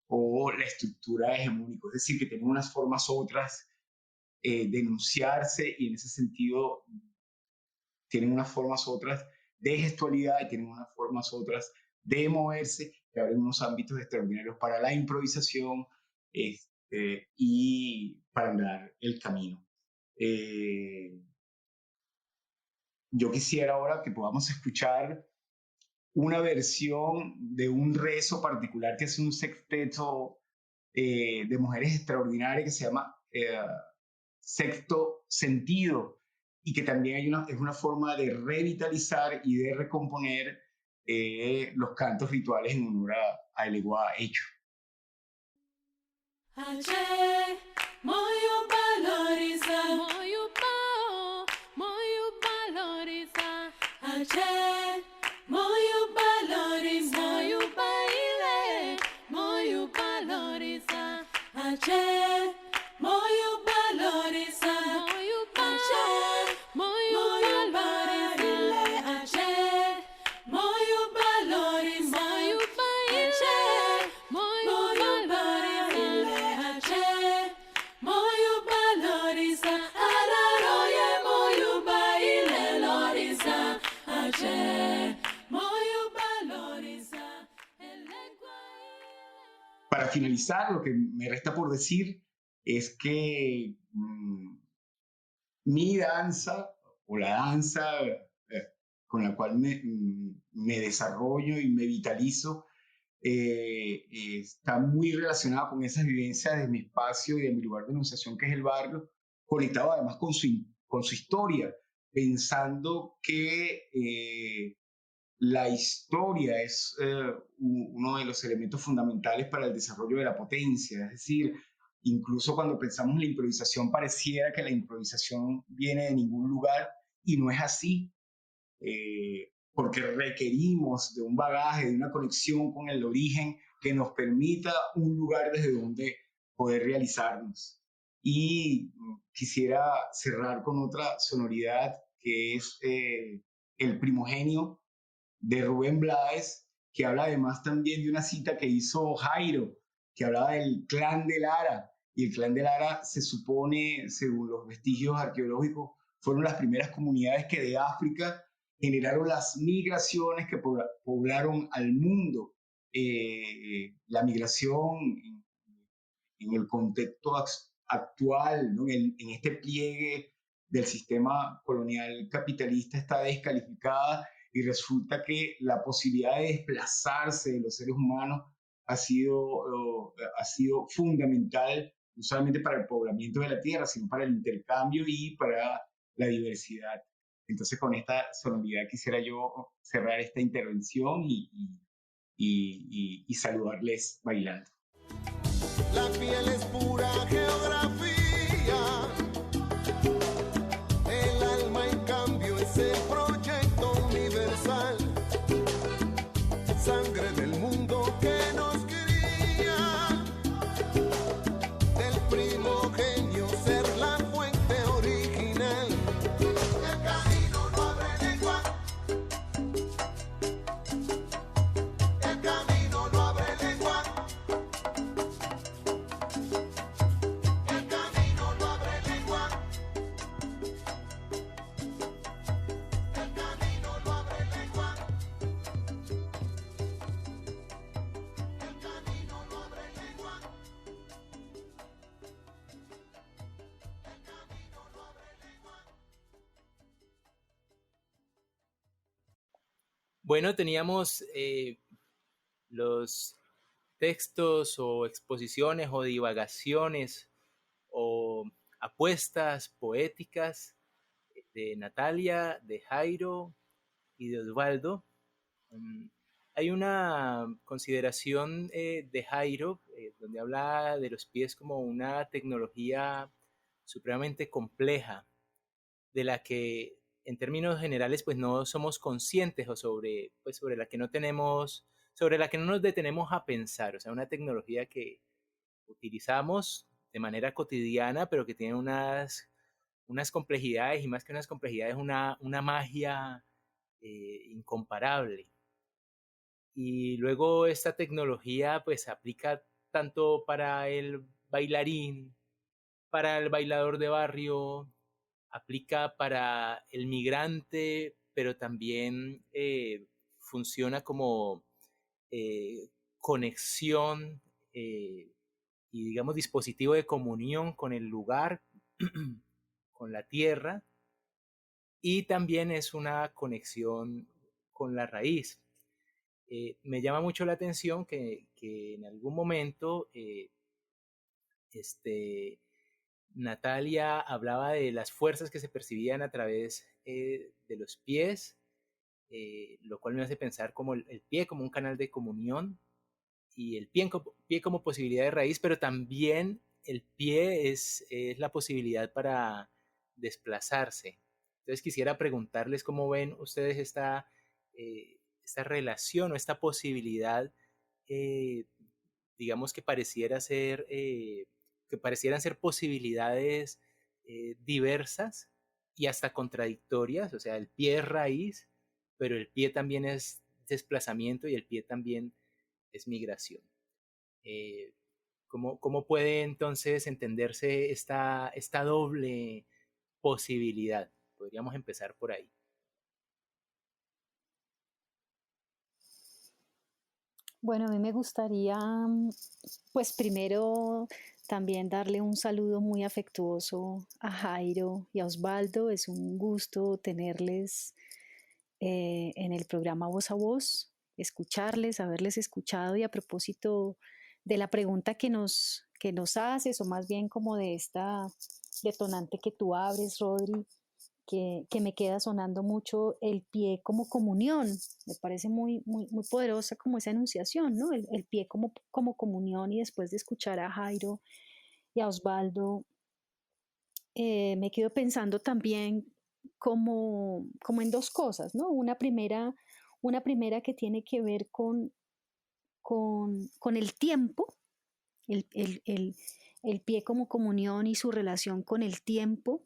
[SPEAKER 6] o la estructura hegemónica. Es decir, que tienen unas formas otras de enunciarse, y en ese sentido tienen unas formas otras de gestualidad, y tienen unas formas otras de moverse, que abren unos ámbitos extraordinarios para la improvisación y para andar el camino. Yo quisiera ahora que podamos escuchar una versión de un rezo particular que es un sexteto de mujeres extraordinarias que se llama Sexto Sentido, y que también es una forma de revitalizar y de recomponer los cantos rituales en honor a Eleguá Echo. Para finalizar, lo que me resta por decir es que mi danza, o la danza con la cual me desarrollo y me vitalizo, está muy relacionada con esas vivencias de mi espacio y de mi lugar de enunciación, que es el barrio, conectado además con su historia, pensando que la historia es uno de los elementos fundamentales para el desarrollo de la potencia. Es decir, incluso cuando pensamos en la improvisación, pareciera que la improvisación viene de ningún lugar, y no es así, porque requerimos de un bagaje, de una conexión con el origen que nos permita un lugar desde donde poder realizarnos. Y quisiera cerrar con otra sonoridad, que es El Primogenio, de Rubén Blades, que habla además también de una cita que hizo Jairo, que hablaba del clan de Lara, y el clan de Lara se supone, según los vestigios arqueológicos, fueron las primeras comunidades que de África generaron las migraciones que poblaron al mundo. La migración en el contexto actual, ¿no? En este pliegue del sistema colonial capitalista está descalificada y resulta que la posibilidad de desplazarse de los seres humanos ha sido fundamental, no solamente para el poblamiento de la tierra, sino para el intercambio y para la diversidad. Entonces, con esta sonoridad quisiera yo cerrar esta intervención y saludarles bailando.
[SPEAKER 5] La piel es pura geografía, el alma en cambio es el proyecto universal, sangre del mundo que nos cría, del primogenio ser la fuente original. El camino no abre lengua, el camino no abre lengua.
[SPEAKER 2] Bueno, teníamos los textos o exposiciones o divagaciones o apuestas poéticas de Natalia, de Jairo y de Osvaldo. Hay una consideración de Jairo donde habla de los pies como una tecnología supremamente compleja, de la que en términos generales pues no somos conscientes o sobre la que no tenemos, sobre la que no nos detenemos a pensar. O sea, una tecnología que utilizamos de manera cotidiana, pero que tiene unas complejidades, y más que unas complejidades, una magia incomparable. Y luego esta tecnología pues se aplica tanto para el bailarín, para el bailador de barrio, aplica para el migrante, pero también funciona como conexión y digamos dispositivo de comunión con el lugar, con la tierra, y también es una conexión con la raíz. Me llama mucho la atención que en algún momento Natalia hablaba de las fuerzas que se percibían a través de los pies, lo cual me hace pensar como el pie como un canal de comunión y el pie como posibilidad de raíz, pero también el pie es la posibilidad para desplazarse. Entonces quisiera preguntarles cómo ven ustedes esta relación o esta posibilidad, digamos que parecieran ser posibilidades diversas y hasta contradictorias. O sea, el pie es raíz, pero el pie también es desplazamiento y el pie también es migración. ¿Cómo puede entonces entenderse esta doble posibilidad? Podríamos empezar por ahí.
[SPEAKER 3] Bueno, a mí me gustaría, pues primero también darle un saludo muy afectuoso a Jairo y a Osvaldo. Es un gusto tenerles en el programa Voz a Voz, escucharles, haberles escuchado. Y a propósito de la pregunta que nos haces, o más bien como de esta detonante que tú abres, Rodri, que me queda sonando mucho el pie como comunión. Me parece muy, muy, muy poderosa como esa enunciación, ¿no? El pie como comunión. Y después de escuchar a Jairo y a Osvaldo, me quedo pensando también como en dos cosas, ¿no? Una primera que tiene que ver con el tiempo, el pie como comunión y su relación con el tiempo.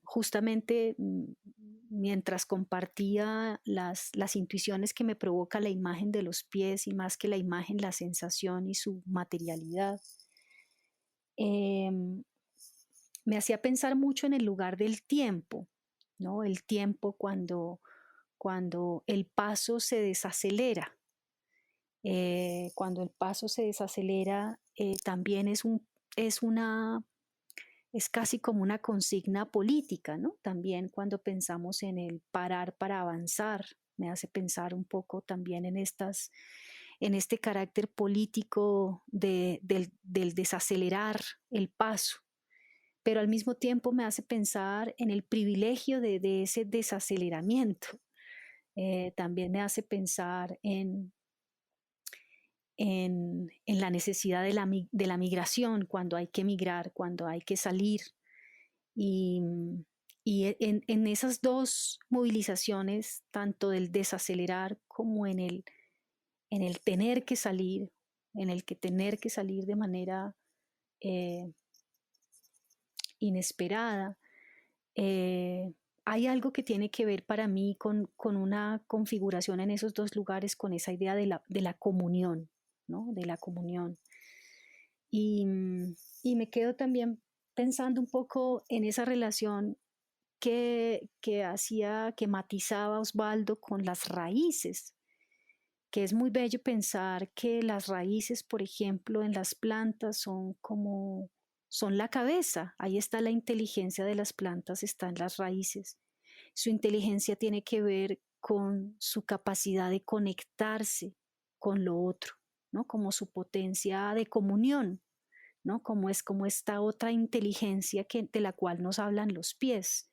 [SPEAKER 3] Justamente mientras compartía las intuiciones que me provoca la imagen de los pies, y más que la imagen, la sensación y su materialidad, me hacía pensar mucho en el lugar del tiempo, ¿no? El tiempo cuando el paso se desacelera. Cuando el paso se desacelera, también es una, es casi como una consigna política, ¿no? También cuando pensamos en el parar para avanzar, me hace pensar un poco también en este carácter político del desacelerar el paso, pero al mismo tiempo me hace pensar en el privilegio de ese desaceleramiento. También me hace pensar en la necesidad de la migración, cuando hay que migrar, cuando hay que salir. Y, en esas dos movilizaciones, tanto del desacelerar como en el tener que salir, en el que tener que salir de manera eh, inesperada, eh, hay algo que tiene que ver para mí con una configuración en esos dos lugares, con esa idea de la comunión, ¿no? De la comunión. Y, y me quedo también pensando un poco en esa relación que matizaba Osvaldo con las raíces, que es muy bello pensar que las raíces, por ejemplo, en las plantas son la cabeza. Ahí está la inteligencia de las plantas, está en las raíces. Su inteligencia tiene que ver con su capacidad de conectarse con lo otro, ¿no? Como su potencia de comunión, ¿no? Como esta otra inteligencia de la cual nos hablan los pies,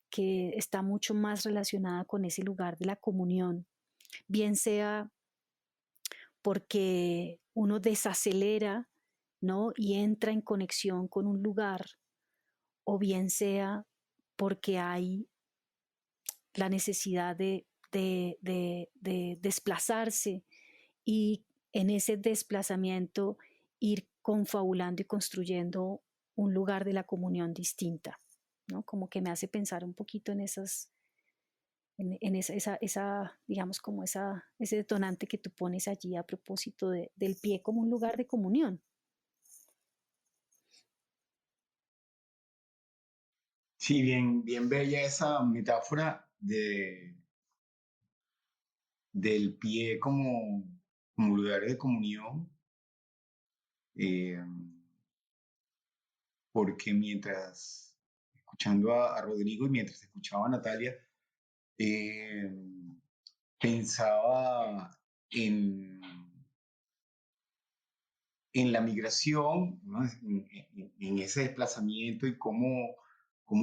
[SPEAKER 3] que está mucho más relacionada con ese lugar de la comunión, bien sea porque uno desacelera, ¿no? Y entra en conexión con un lugar, o bien sea porque hay la necesidad de desplazarse y en ese desplazamiento ir confabulando y construyendo un lugar de la comunión distinta, ¿no? Como que me hace pensar un poquito en digamos, como ese detonante que tú pones allí a propósito del pie como un lugar de comunión.
[SPEAKER 6] Sí, bien, bien bella esa metáfora del pie como lugar de comunión, eh, porque mientras, escuchando a Rodrigo y mientras escuchaba a Natalia, eh, pensaba en, en la migración, ¿no? En ese desplazamiento y cómo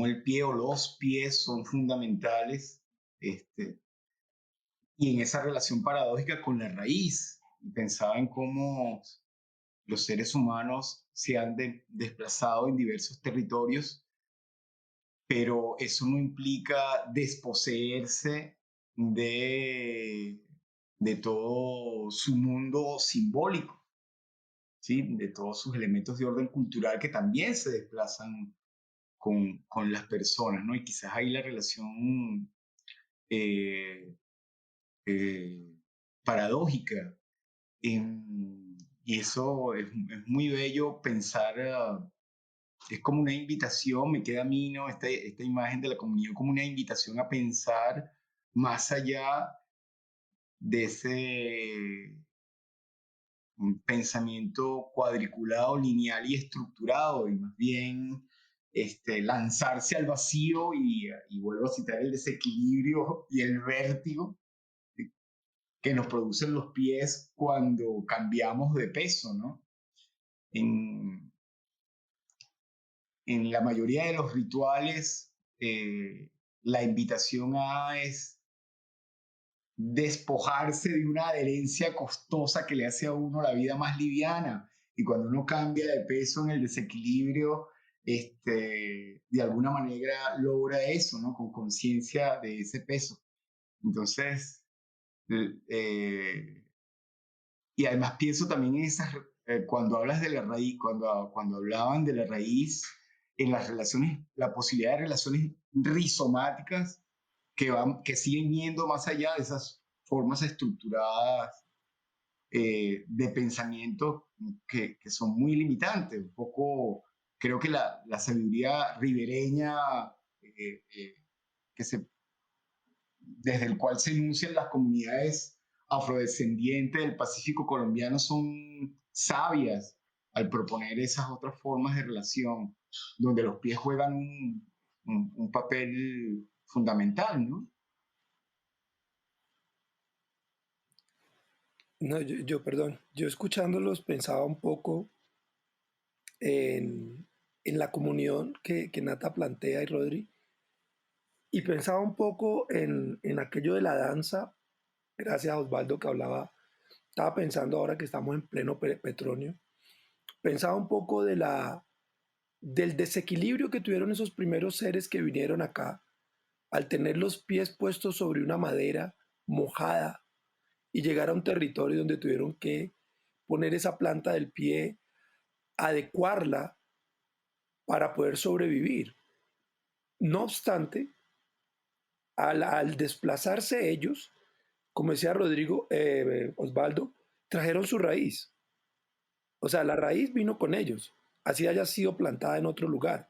[SPEAKER 6] el pie o los pies son fundamentales, y en esa relación paradójica con la raíz. Y pensaba en cómo los seres humanos se han desplazado en diversos territorios, pero eso no implica desposeerse de, de todo su mundo simbólico, ¿sí? De todos sus elementos de orden cultural que también se desplazan con las personas, ¿no? Y quizás ahí la relación eh, eh, paradójica. Y eso es muy bello pensar, es como una invitación, me queda a mí, ¿no? Esta imagen de la comunión como una invitación a pensar más allá de ese pensamiento cuadriculado, lineal y estructurado, y más bien lanzarse al vacío y vuelvo a citar el desequilibrio y el vértigo que nos producen los pies cuando cambiamos de peso, ¿no? En, en la mayoría de los rituales, la invitación es despojarse de una adherencia costosa que le hace a uno la vida más liviana. Y cuando uno cambia de peso en el desequilibrio, de alguna manera logra eso, ¿no? Con conciencia de ese peso. Entonces, y además pienso también en esas, cuando hablas de la raíz, cuando hablaban de la raíz, en las relaciones, la posibilidad de relaciones rizomáticas que siguen yendo más allá de esas formas estructuradas de pensamiento que son muy limitantes, un poco creo que la sabiduría ribereña eh, eh, que se, desde el cual se enuncian las comunidades afrodescendientes del Pacífico colombiano son sabias al proponer esas otras formas de relación, donde los pies juegan un papel fundamental, ¿no?
[SPEAKER 4] No, perdón, yo escuchándolos pensaba un poco en la comunión que Nata plantea y Rodri, y pensaba un poco en aquello de la danza, gracias a Osvaldo que hablaba, estaba pensando ahora que estamos en pleno Petronio, pensaba un poco del desequilibrio que tuvieron esos primeros seres que vinieron acá al tener los pies puestos sobre una madera mojada y llegar a un territorio donde tuvieron que poner esa planta del pie, adecuarla para poder sobrevivir. No obstante, al desplazarse ellos, como decía Rodrigo, Osvaldo, trajeron su raíz. O sea, la raíz vino con ellos, así haya sido plantada en otro lugar.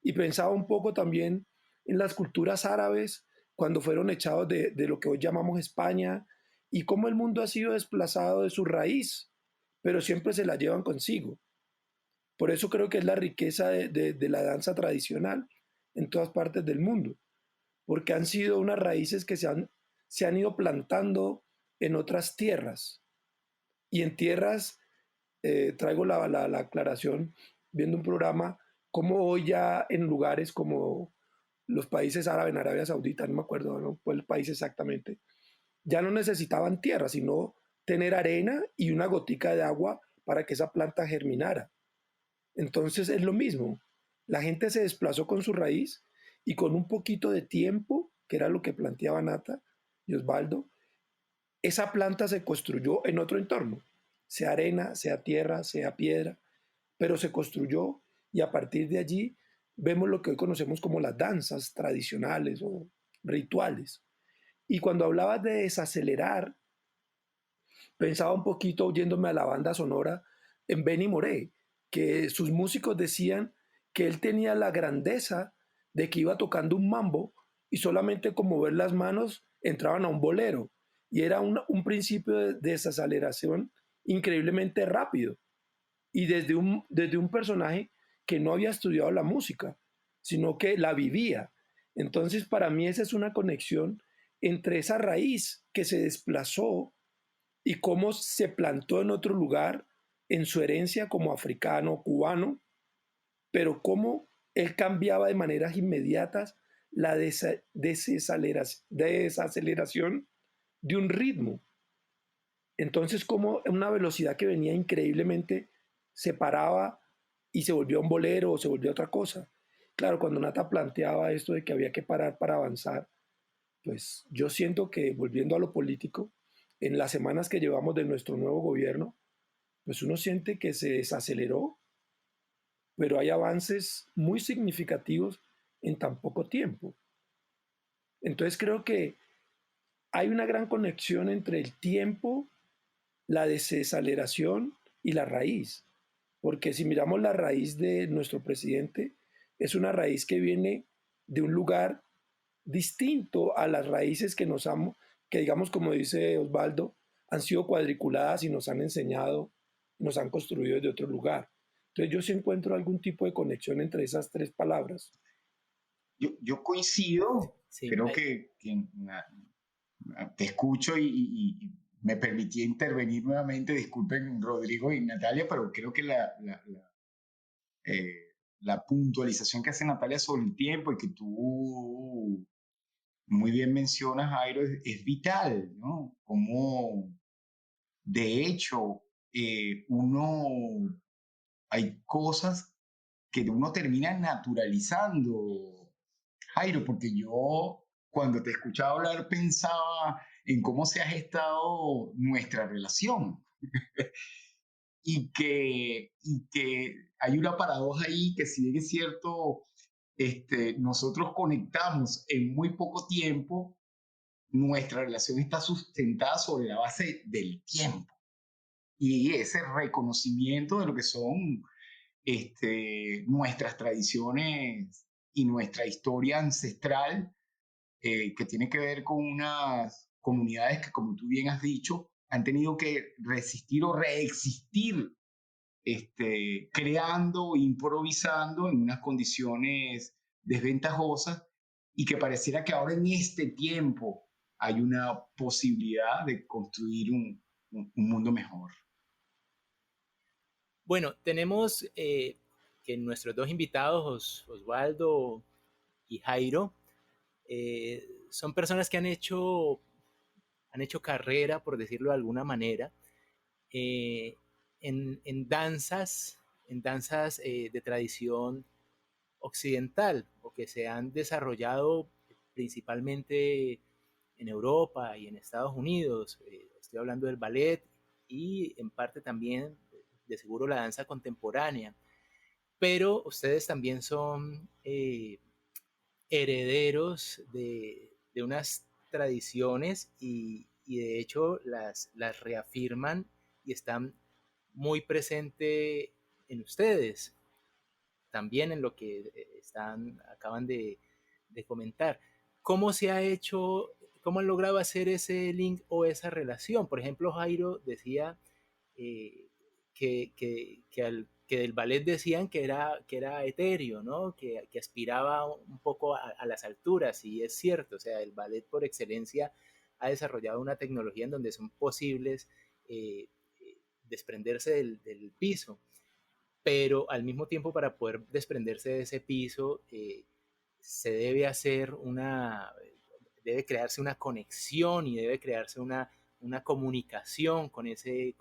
[SPEAKER 4] Y pensaba un poco también en las culturas árabes cuando fueron echados de lo que hoy llamamos España y cómo el mundo ha sido desplazado de su raíz, pero siempre se la llevan consigo. Por eso creo que es la riqueza de la danza tradicional en todas partes del mundo, porque han sido unas raíces que se han ido plantando en otras tierras. Y en tierras, traigo la aclaración, viendo un programa, como hoy ya en lugares como los países árabes, en Arabia Saudita, no me acuerdo, ¿no? Fue el país exactamente, ya no necesitaban tierra, sino tener arena y una gotica de agua para que esa planta germinara. Entonces es lo mismo. La gente se desplazó con su raíz y con un poquito de tiempo, que era lo que planteaba Nata y Osvaldo, esa planta se construyó en otro entorno, sea arena, sea tierra, sea piedra, pero se construyó y a partir de allí vemos lo que hoy conocemos como las danzas tradicionales o rituales. Y cuando hablabas de desacelerar, pensaba un poquito oyéndome a la banda sonora en Benny Moré, que sus músicos decían que él tenía la grandeza de que iba tocando un mambo y solamente con mover las manos entraban a un bolero. Y era un principio de desaceleración increíblemente rápido. Y desde un personaje que no había estudiado la música, sino que la vivía. Entonces, para mí esa es una conexión entre esa raíz que se desplazó y cómo se plantó en otro lugar en su herencia como africano, cubano, pero cómo él cambiaba de maneras inmediatas la desaceleración de un ritmo. Entonces, como una velocidad que venía increíblemente se paraba y se volvió un bolero o se volvió otra cosa. Claro, cuando Nata planteaba esto de que había que parar para avanzar, pues yo siento que volviendo a lo político, en las semanas que llevamos de nuestro nuevo gobierno, pues uno siente que se desaceleró, pero hay avances muy significativos en tan poco tiempo. Entonces creo que hay una gran conexión entre el tiempo, la desaceleración y la raíz. Porque si miramos la raíz de nuestro presidente, es una raíz que viene de un lugar distinto a las raíces que digamos, como dice Osvaldo, han sido cuadriculadas y nos han enseñado, nos han construido desde otro lugar. Entonces yo sí encuentro algún tipo de conexión entre esas tres palabras.
[SPEAKER 6] Yo coincido,
[SPEAKER 2] Sí,
[SPEAKER 6] creo que te escucho y me permití intervenir nuevamente, disculpen Rodrigo y Natalia, pero creo que la puntualización que hace Natalia sobre el tiempo y que tú muy bien mencionas, Jairo, es vital, ¿no? Como, de hecho, hay cosas que uno termina naturalizando, Jairo, porque yo cuando te escuchaba hablar pensaba en cómo se ha gestado nuestra relación y que hay una paradoja ahí que si bien es cierto, nosotros conectamos en muy poco tiempo, nuestra relación está sustentada sobre la base del tiempo y ese reconocimiento de lo que son nuestras tradiciones y nuestra historia ancestral, que tiene que ver con unas comunidades que, como tú bien has dicho, han tenido que resistir o reexistir, creando, improvisando en unas condiciones desventajosas, y que pareciera que ahora en este tiempo hay una posibilidad de construir un mundo mejor.
[SPEAKER 2] Bueno, tenemos que nuestros dos invitados, Osvaldo y Jairo, son personas que han hecho carrera, por decirlo de alguna manera, eh, en danzas de tradición occidental, o que se han desarrollado principalmente en Europa y en Estados Unidos. Estoy hablando del ballet y en parte también, de seguro, la danza contemporánea. Pero ustedes también son herederos de unas tradiciones, y de hecho las reafirman y están muy presentes en ustedes, también en lo que acaban de comentar. ¿Cómo se ha hecho, cómo han logrado hacer ese link o esa relación? Por ejemplo, Jairo decía eh, que del ballet decían que era etéreo, ¿no? Que aspiraba un poco a las alturas, y es cierto. O sea, el ballet por excelencia ha desarrollado una tecnología en donde son posibles eh, desprenderse del piso, pero al mismo tiempo, para poder desprenderse de ese piso, se debe crearse una conexión, y debe crearse una comunicación con ese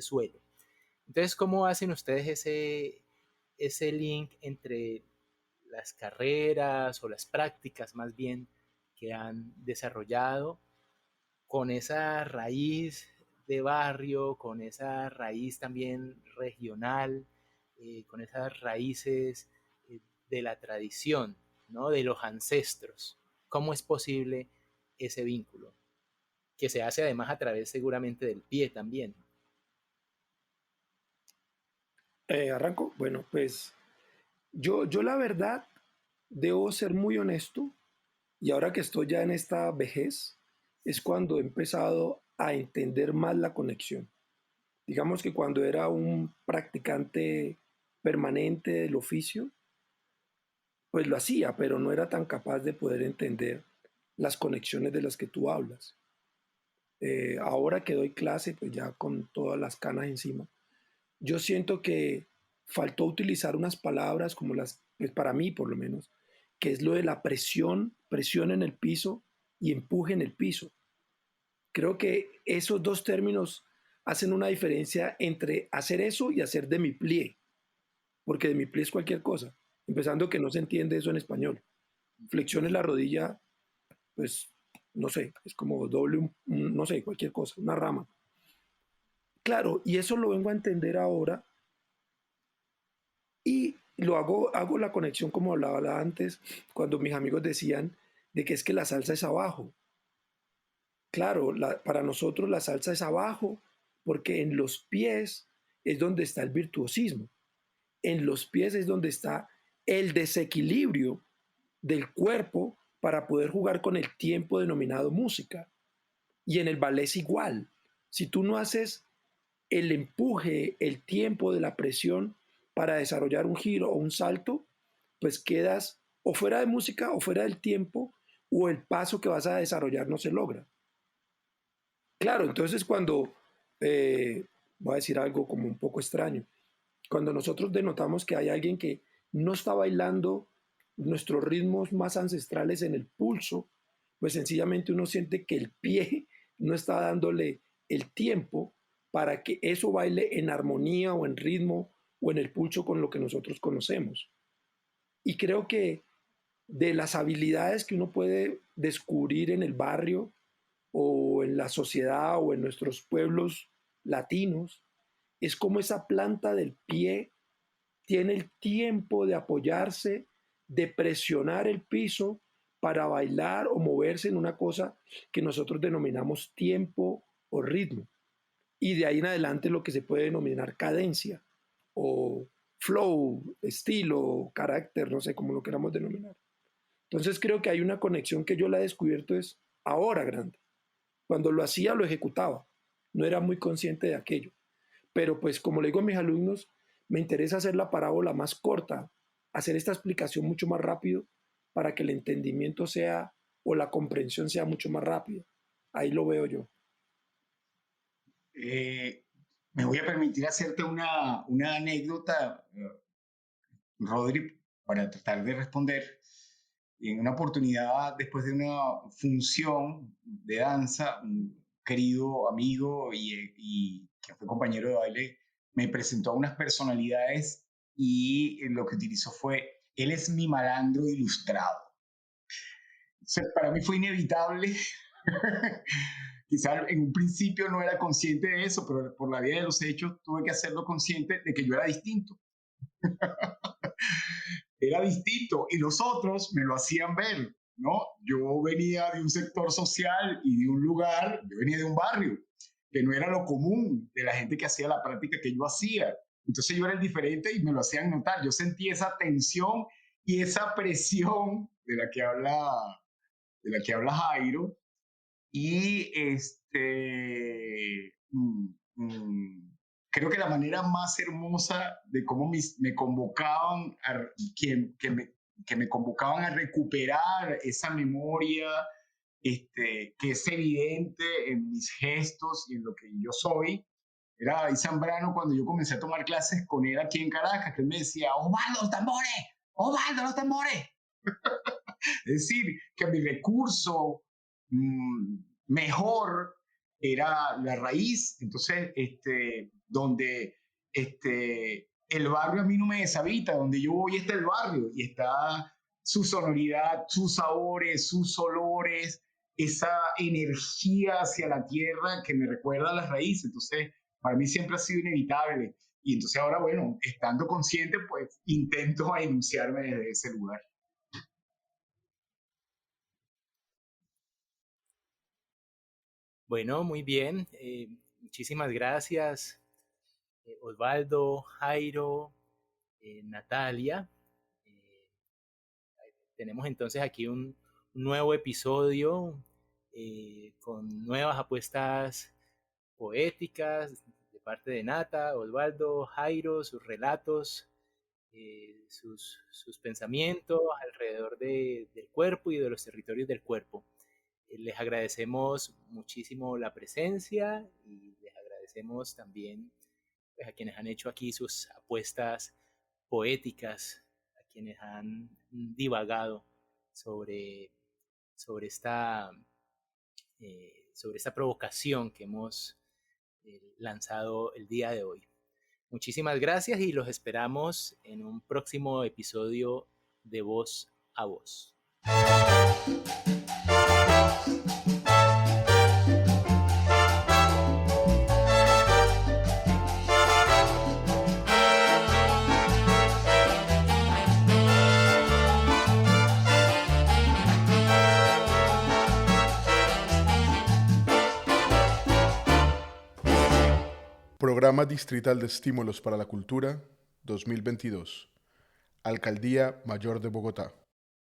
[SPEAKER 2] suelo. Entonces, ¿cómo hacen ustedes ese link entre las carreras o las prácticas, más bien, que han desarrollado, con esa raíz de barrio, con esa raíz también regional, con esas raíces de la tradición, ¿no? De los ancestros? ¿Cómo es posible ese vínculo? Que se hace además a través, seguramente, del pie también.
[SPEAKER 4] Arranco. Bueno, pues yo la verdad debo ser muy honesto, y ahora que estoy ya en esta vejez es cuando he empezado a entender más la conexión. Digamos que cuando era un practicante permanente del oficio, pues lo hacía, pero no era tan capaz de poder entender las conexiones de las que tú hablas. Ahora que doy clase, pues ya con todas las canas encima, yo siento que faltó utilizar unas palabras como pues para mí por lo menos, que es lo de la presión en el piso y empuje en el piso. Creo que esos dos términos hacen una diferencia entre hacer eso y hacer demi-plié, porque demi-plié es cualquier cosa, empezando que no se entiende eso en español. Flexiones la rodilla, pues no sé, es como doble, no sé, cualquier cosa, una rama. Claro, y eso lo vengo a entender ahora, y hago la conexión como hablaba antes, cuando mis amigos decían de que es que la salsa es abajo. Claro, para nosotros la salsa es abajo porque en los pies es donde está el virtuosismo. En los pies es donde está el desequilibrio del cuerpo para poder jugar con el tiempo denominado música. Y en el ballet es igual. Si tú no haces el empuje, el tiempo de la presión para desarrollar un giro o un salto, pues quedas o fuera de música o fuera del tiempo, o el paso que vas a desarrollar no se logra. Claro, entonces cuando, voy a decir algo como un poco extraño, cuando nosotros denotamos que hay alguien que no está bailando nuestros ritmos más ancestrales en el pulso, pues sencillamente uno siente que el pie no está dándole el tiempo para que eso baile en armonía o en ritmo o en el pulso con lo que nosotros conocemos. Y creo que de las habilidades que uno puede descubrir en el barrio o en la sociedad o en nuestros pueblos latinos, es como esa planta del pie tiene el tiempo de apoyarse, de presionar el piso para bailar o moverse en una cosa que nosotros denominamos tiempo o ritmo. Y de ahí en adelante lo que se puede denominar cadencia o flow, estilo, carácter, no sé cómo lo queramos denominar. Entonces creo que hay una conexión que yo la he descubierto es ahora grande. Cuando lo hacía, lo ejecutaba. No era muy consciente de aquello. Pero pues como le digo a mis alumnos, me interesa hacer la parábola más corta, hacer esta explicación mucho más rápido para que el entendimiento sea o la comprensión sea mucho más rápida. Ahí lo veo yo.
[SPEAKER 6] Me voy a permitir hacerte una anécdota, Rodri, para tratar de responder. En una oportunidad, después de una función de danza, un querido amigo y que fue compañero de baile me presentó a unas personalidades y lo que utilizó fue: él es mi malandro ilustrado. Entonces, para mí fue inevitable. Quizás en un principio no era consciente de eso, pero por la vía de los hechos tuve que hacerlo consciente de que yo era distinto. Era distinto y los otros me lo hacían ver, ¿no? Yo venía de un sector social y de un lugar, yo venía de un barrio, que no era lo común de la gente que hacía la práctica que yo hacía. Entonces yo era el diferente y me lo hacían notar. Yo sentí esa tensión y esa presión de la que habla Jairo. Y creo que la manera más hermosa de cómo me convocaban, que me convocaban a recuperar esa memoria, que es evidente en mis gestos y en lo que yo soy, era David Zambrano cuando yo comencé a tomar clases con él aquí en Caracas, que él me decía: Osvaldo, los tambores, Osvaldo, los tambores. Es decir, que mi recurso mejor era la raíz. Entonces, donde el barrio a mí no me deshabita, donde yo voy está el barrio y está su sonoridad, sus sabores, sus olores, esa energía hacia la tierra que me recuerda a las raíces. Entonces, para mí siempre ha sido inevitable. Y entonces ahora, bueno, estando consciente, pues intento enunciarme desde ese lugar.
[SPEAKER 2] Bueno, muy bien. Muchísimas gracias, Osvaldo, Jairo, Natalia. Tenemos entonces aquí un nuevo episodio con nuevas apuestas poéticas de parte de Nata, Osvaldo, Jairo, sus relatos, sus pensamientos alrededor del cuerpo y de los territorios del cuerpo. Les agradecemos muchísimo la presencia y les agradecemos también, pues, a quienes han hecho aquí sus apuestas poéticas, a quienes han divagado sobre esta provocación que hemos lanzado el día de hoy. Muchísimas gracias y los esperamos en un próximo episodio de Voz a Voz.
[SPEAKER 1] Programa Distrital de Estímulos para la Cultura 2022. Alcaldía Mayor de Bogotá.